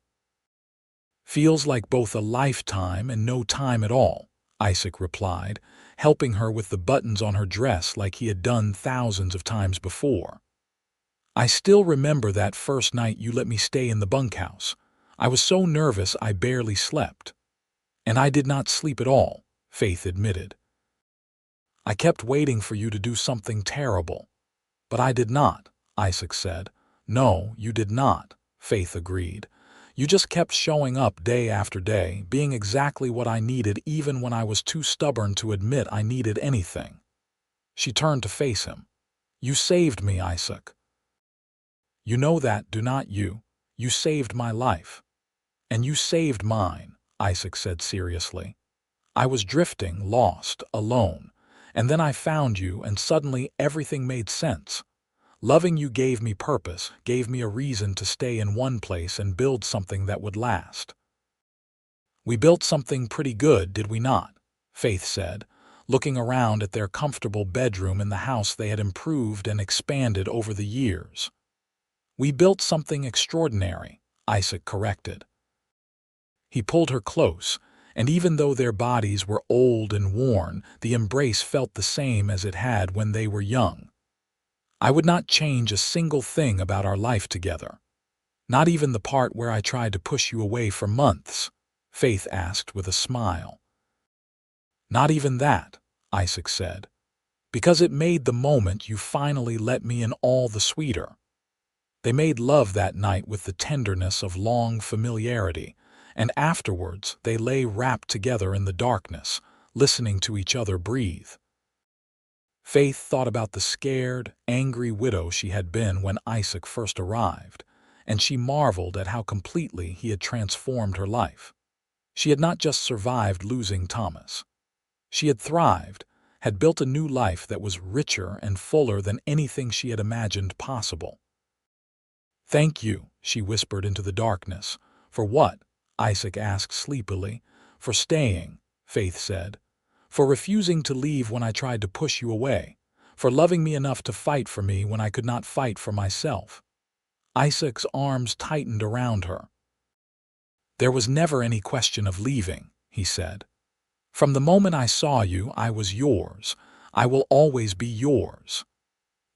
"Feels like both a lifetime and no time at all," Isaac replied, helping her with the buttons on her dress like he had done thousands of times before. "I still remember that first night you let me stay in the bunkhouse. I was so nervous I barely slept." "And I did not sleep at all," Faith admitted. "I kept waiting for you to do something terrible." "But I did not," Isaac said. "No, you did not," Faith agreed. "You just kept showing up day after day, being exactly what I needed even when I was too stubborn to admit I needed anything." She turned to face him. "You saved me, Isaac." "You know that, do not you? You saved my life." "And you saved mine," Isaac said seriously. "I was drifting, lost, alone, and then I found you and suddenly everything made sense. Loving you gave me purpose, gave me a reason to stay in one place and build something that would last." "We built something pretty good, did we not?" Faith said, looking around at their comfortable bedroom in the house they had improved and expanded over the years. "We built something extraordinary," Isaac corrected. He pulled her close, and even though their bodies were old and worn, the embrace felt the same as it had when they were young. "I would not change a single thing about our life together. Not even the part where I tried to push you away for months," Faith asked with a smile. Not even that, Isaac said, because it made the moment you finally let me in all the sweeter. They made love that night with the tenderness of long familiarity, and afterwards they lay wrapped together in the darkness, listening to each other breathe. Faith thought about the scared, angry widow she had been when Isaac first arrived, and she marveled at how completely he had transformed her life. She had not just survived losing Thomas. She had thrived, had built a new life that was richer and fuller than anything she had imagined possible. "Thank you," she whispered into the darkness. "For what?" Isaac asked sleepily. "For staying," Faith said. "For refusing to leave when I tried to push you away. For loving me enough to fight for me when I could not fight for myself." Isaac's arms tightened around her. "There was never any question of leaving," he said. "From the moment I saw you, I was yours. I will always be yours."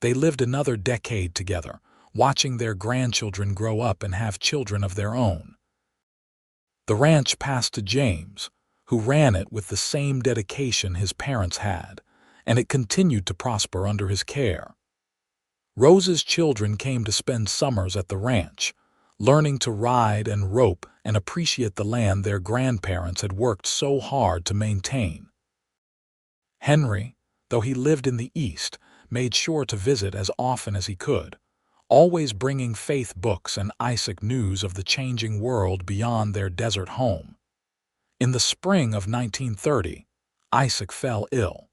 They lived another decade together, watching their grandchildren grow up and have children of their own. The ranch passed to James, who ran it with the same dedication his parents had, and it continued to prosper under his care. Rose's children came to spend summers at the ranch, learning to ride and rope and appreciate the land their grandparents had worked so hard to maintain. Henry, though he lived in the East, made sure to visit as often as he could, always bringing Faith books and Isaac news of the changing world beyond their desert home. In the spring of 1930, Isaac fell ill.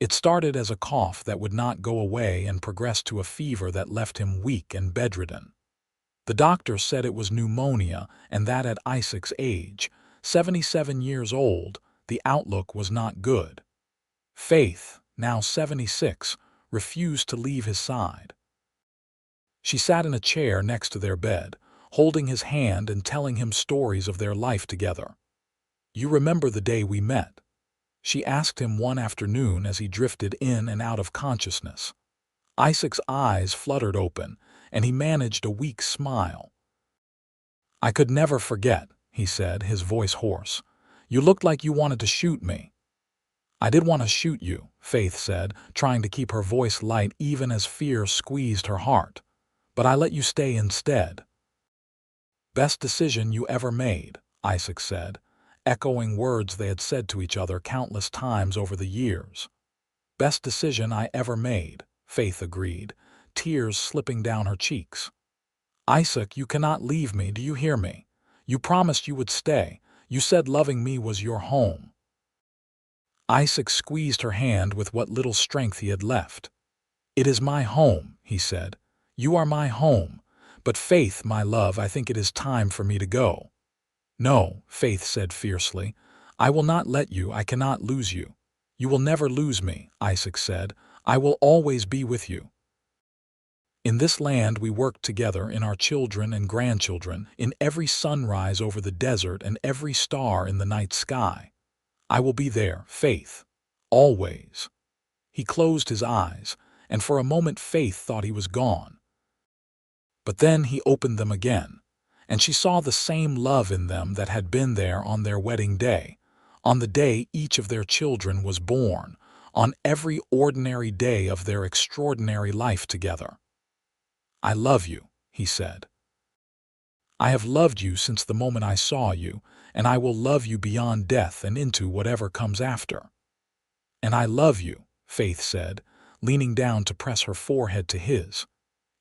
It started as a cough that would not go away and progressed to a fever that left him weak and bedridden. The doctor said it was pneumonia and that at Isaac's age, 77 years old, the outlook was not good. Faith, now 76, refused to leave his side. She sat in a chair next to their bed, holding his hand and telling him stories of their life together. "You remember the day we met?" she asked him one afternoon as he drifted in and out of consciousness. Isaac's eyes fluttered open, and he managed a weak smile. "I could never forget," he said, his voice hoarse. "You looked like you wanted to shoot me." "I did want to shoot you," Faith said, trying to keep her voice light even as fear squeezed her heart. "But I let you stay instead." "Best decision you ever made," Isaac said, echoing words they had said to each other countless times over the years. "Best decision I ever made," Faith agreed, tears slipping down her cheeks. "Isaac, you cannot leave me, do you hear me? You promised you would stay. You said loving me was your home." Isaac squeezed her hand with what little strength he had left. "It is my home," he said. "You are my home. But Faith, my love, I think it is time for me to go." "No," Faith said fiercely. "I will not let you. I cannot lose you." "You will never lose me," Isaac said. "I will always be with you. In this land we work together, in our children and grandchildren, in every sunrise over the desert and every star in the night sky. I will be there, Faith. Always." He closed his eyes, and for a moment Faith thought he was gone. But then he opened them again, and she saw the same love in them that had been there on their wedding day, on the day each of their children was born, on every ordinary day of their extraordinary life together. "I love you," he said. "I have loved you since the moment I saw you, and I will love you beyond death and into whatever comes after." "And I love you," Faith said, leaning down to press her forehead to his.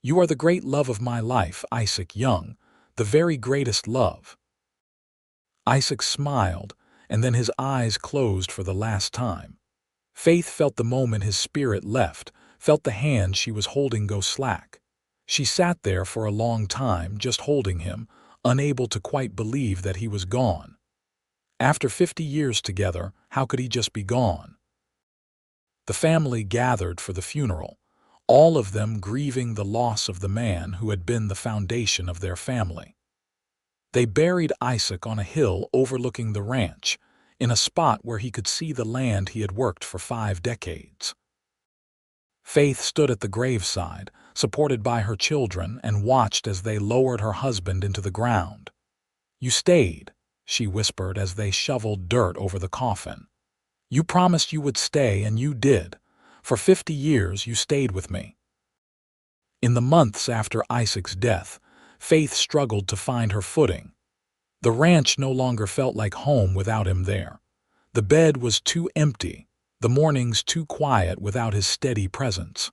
"You are the great love of my life, Isaac Young, the very greatest love." Isaac smiled, and then his eyes closed for the last time. Faith felt the moment his spirit left, felt the hand she was holding go slack. She sat there for a long time, just holding him, unable to quite believe that he was gone. After 50 years together, how could he just be gone? The family gathered for the funeral, all of them grieving the loss of the man who had been the foundation of their family. They buried Isaac on a hill overlooking the ranch, in a spot where he could see the land he had worked for 5 decades. Faith stood at the graveside, supported by her children, and watched as they lowered her husband into the ground. "You stayed," she whispered as they shoveled dirt over the coffin. "You promised you would stay, and you did. For 50 years you stayed with me." In the months after Isaac's death, Faith struggled to find her footing. The ranch no longer felt like home without him there. The bed was too empty, the mornings too quiet without his steady presence.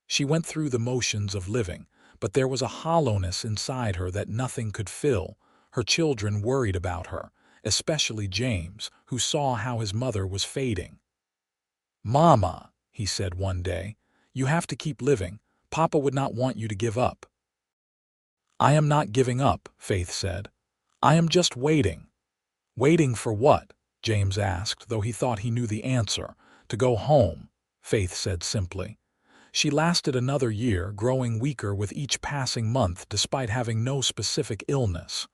She went through the motions of living, but there was a hollowness inside her that nothing could fill. Her children worried about her, especially James, who saw how his mother was fading. "Mama," he said one day, "you have to keep living. Papa would not want you to give up." "I am not giving up," Faith said. "I am just waiting." "Waiting for what?" James asked, though he thought he knew the answer. "To go home," Faith said simply. She lasted another year, growing weaker with each passing month despite having no specific illness.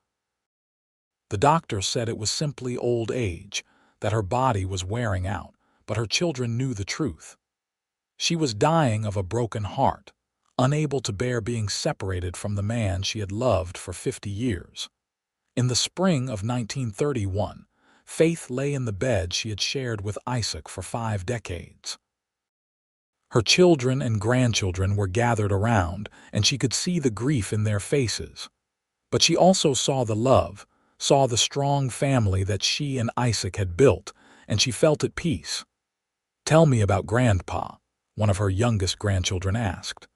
The doctor said it was simply old age, that her body was wearing out, but her children knew the truth. She was dying of a broken heart, unable to bear being separated from the man she had loved for 50 years. In the spring of 1931, Faith lay in the bed she had shared with Isaac for 5 decades. Her children and grandchildren were gathered around, and she could see the grief in their faces. But she also saw the love, saw the strong family that she and Isaac had built, and she felt at peace. "Tell me about Grandpa," one of her youngest grandchildren asked.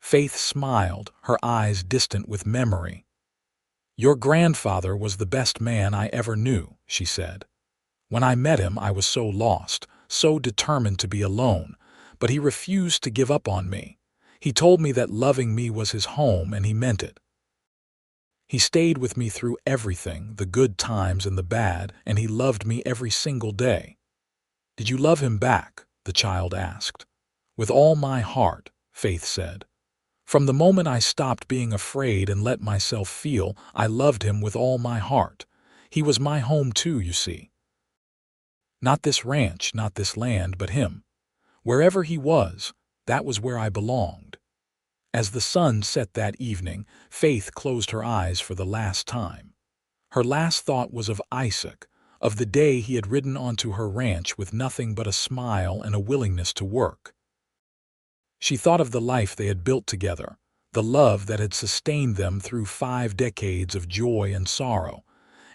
Faith smiled, her eyes distant with memory. "Your grandfather was the best man I ever knew," she said. "When I met him, I was so lost, so determined to be alone, but he refused to give up on me. He told me that loving me was his home, and he meant it. He stayed with me through everything, the good times and the bad, and he loved me every single day." "Did you love him back?" the child asked. "With all my heart," Faith said. "From the moment I stopped being afraid and let myself feel, I loved him with all my heart. He was my home too, you see. Not this ranch, not this land, but him. Wherever he was, that was where I belonged." As the sun set that evening, Faith closed her eyes for the last time. Her last thought was of Isaac, of the day he had ridden onto her ranch with nothing but a smile and a willingness to work. She thought of the life they had built together, the love that had sustained them through 5 decades of joy and sorrow,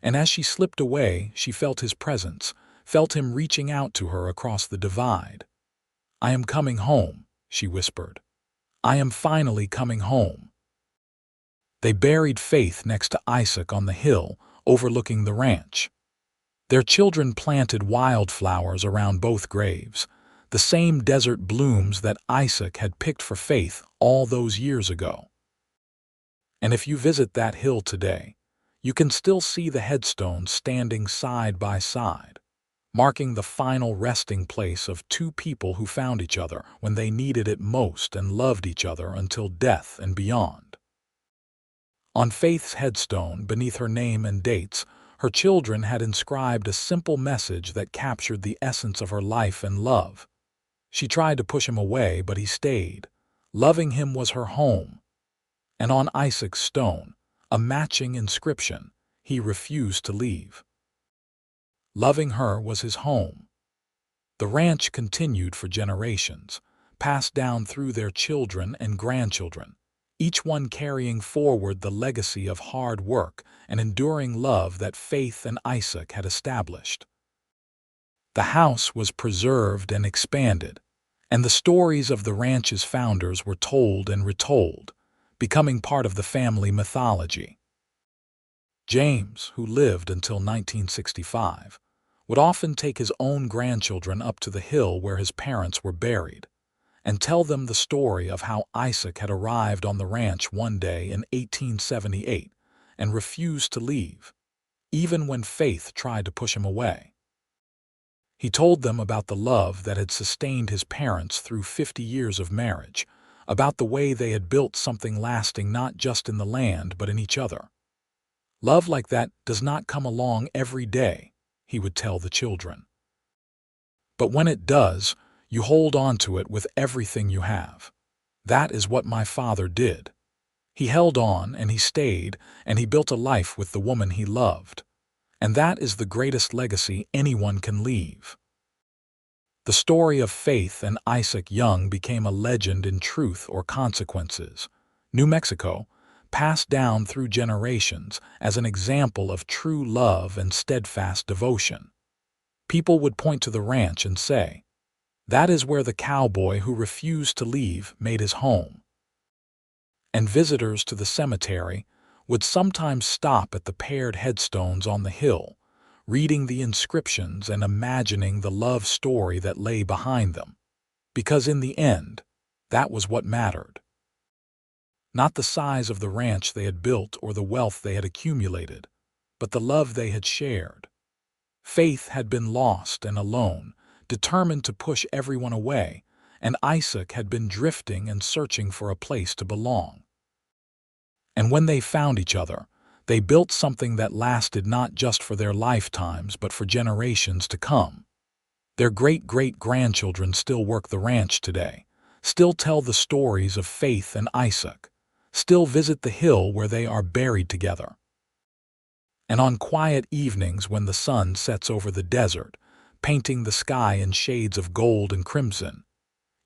and as she slipped away, she felt his presence, felt him reaching out to her across the divide. "I am coming home," she whispered. "I am finally coming home." They buried Faith next to Isaac on the hill overlooking the ranch. Their children planted wildflowers around both graves, the same desert blooms that Isaac had picked for Faith all those years ago. And if you visit that hill today, you can still see the headstones standing side by side, marking the final resting place of 2 people who found each other when they needed it most and loved each other until death and beyond. On Faith's headstone, beneath her name and dates, her children had inscribed a simple message that captured the essence of her life and love. She tried to push him away, but he stayed. Loving him was her home. And on Isaac's stone, a matching inscription, he refused to leave. Loving her was his home. The ranch continued for generations, passed down through their children and grandchildren, each one carrying forward the legacy of hard work and enduring love that Faith and Isaac had established. The house was preserved and expanded, and the stories of the ranch's founders were told and retold, becoming part of the family mythology. James, who lived until 1965, would often take his own grandchildren up to the hill where his parents were buried and tell them the story of how Isaac had arrived on the ranch one day in 1878 and refused to leave, even when Faith tried to push him away. He told them about the love that had sustained his parents through 50 years of marriage, about the way they had built something lasting not just in the land but in each other. "Love like that does not come along every day," he would tell the children. "But when it does, you hold on to it with everything you have. That is what my father did." He held on, and he stayed, and he built a life with the woman he loved. And that is the greatest legacy anyone can leave. The story of Faith and Isaac Young became a legend in Truth or Consequences, New Mexico, passed down through generations as an example of true love and steadfast devotion. People would point to the ranch and say, "That is where the cowboy who refused to leave made his home." And visitors to the cemetery would sometimes stop at the paired headstones on the hill, reading the inscriptions and imagining the love story that lay behind them. Because in the end, that was what mattered. Not the size of the ranch they had built or the wealth they had accumulated, but the love they had shared. Faith had been lost and alone, determined to push everyone away, and Isaac had been drifting and searching for a place to belong. And when they found each other, they built something that lasted not just for their lifetimes but for generations to come. Their great-great-grandchildren still work the ranch today, still tell the stories of Faith and Isaac, still visit the hill where they are buried together. And on quiet evenings when the sun sets over the desert, painting the sky in shades of gold and crimson,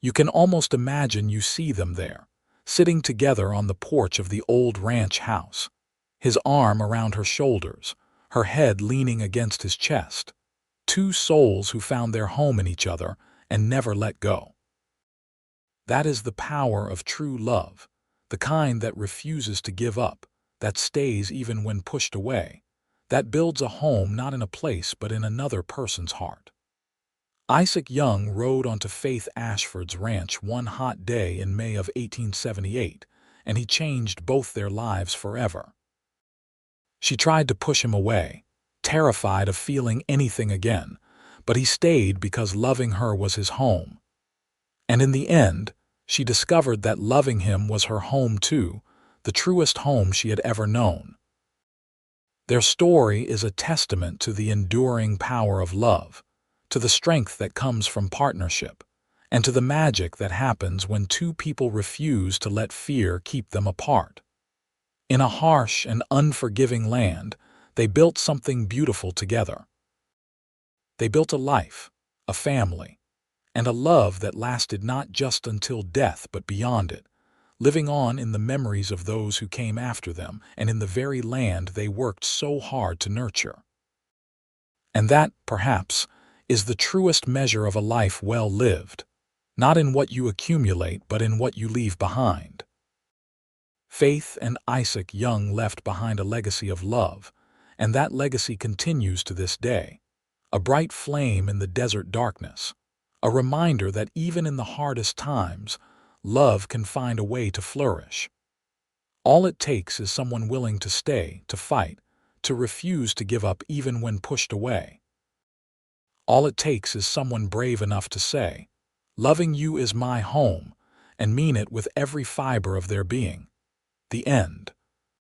you can almost imagine you see them there, sitting together on the porch of the old ranch house, his arm around her shoulders, her head leaning against his chest. Two souls who found their home in each other and never let go. That is the power of true love, the kind that refuses to give up, that stays even when pushed away, that builds a home not in a place but in another person's heart. Isaac Young rode onto Faith Ashford's ranch one hot day in May of 1878, and he changed both their lives forever. She tried to push him away, terrified of feeling anything again, but he stayed because loving her was his home. And in the end, she discovered that loving him was her home too, the truest home she had ever known. Their story is a testament to the enduring power of love, to the strength that comes from partnership, and to the magic that happens when two people refuse to let fear keep them apart. In a harsh and unforgiving land, they built something beautiful together. They built a life, a family, and a love that lasted not just until death but beyond it, living on in the memories of those who came after them and in the very land they worked so hard to nurture. And that, perhaps, is the truest measure of a life well lived, not in what you accumulate but in what you leave behind. Faith and Isaac Young left behind a legacy of love, and that legacy continues to this day, a bright flame in the desert darkness, a reminder that even in the hardest times, love can find a way to flourish. All it takes is someone willing to stay, to fight, to refuse to give up even when pushed away. All it takes is someone brave enough to say, "Loving you is my home," and mean it with every fiber of their being. The end.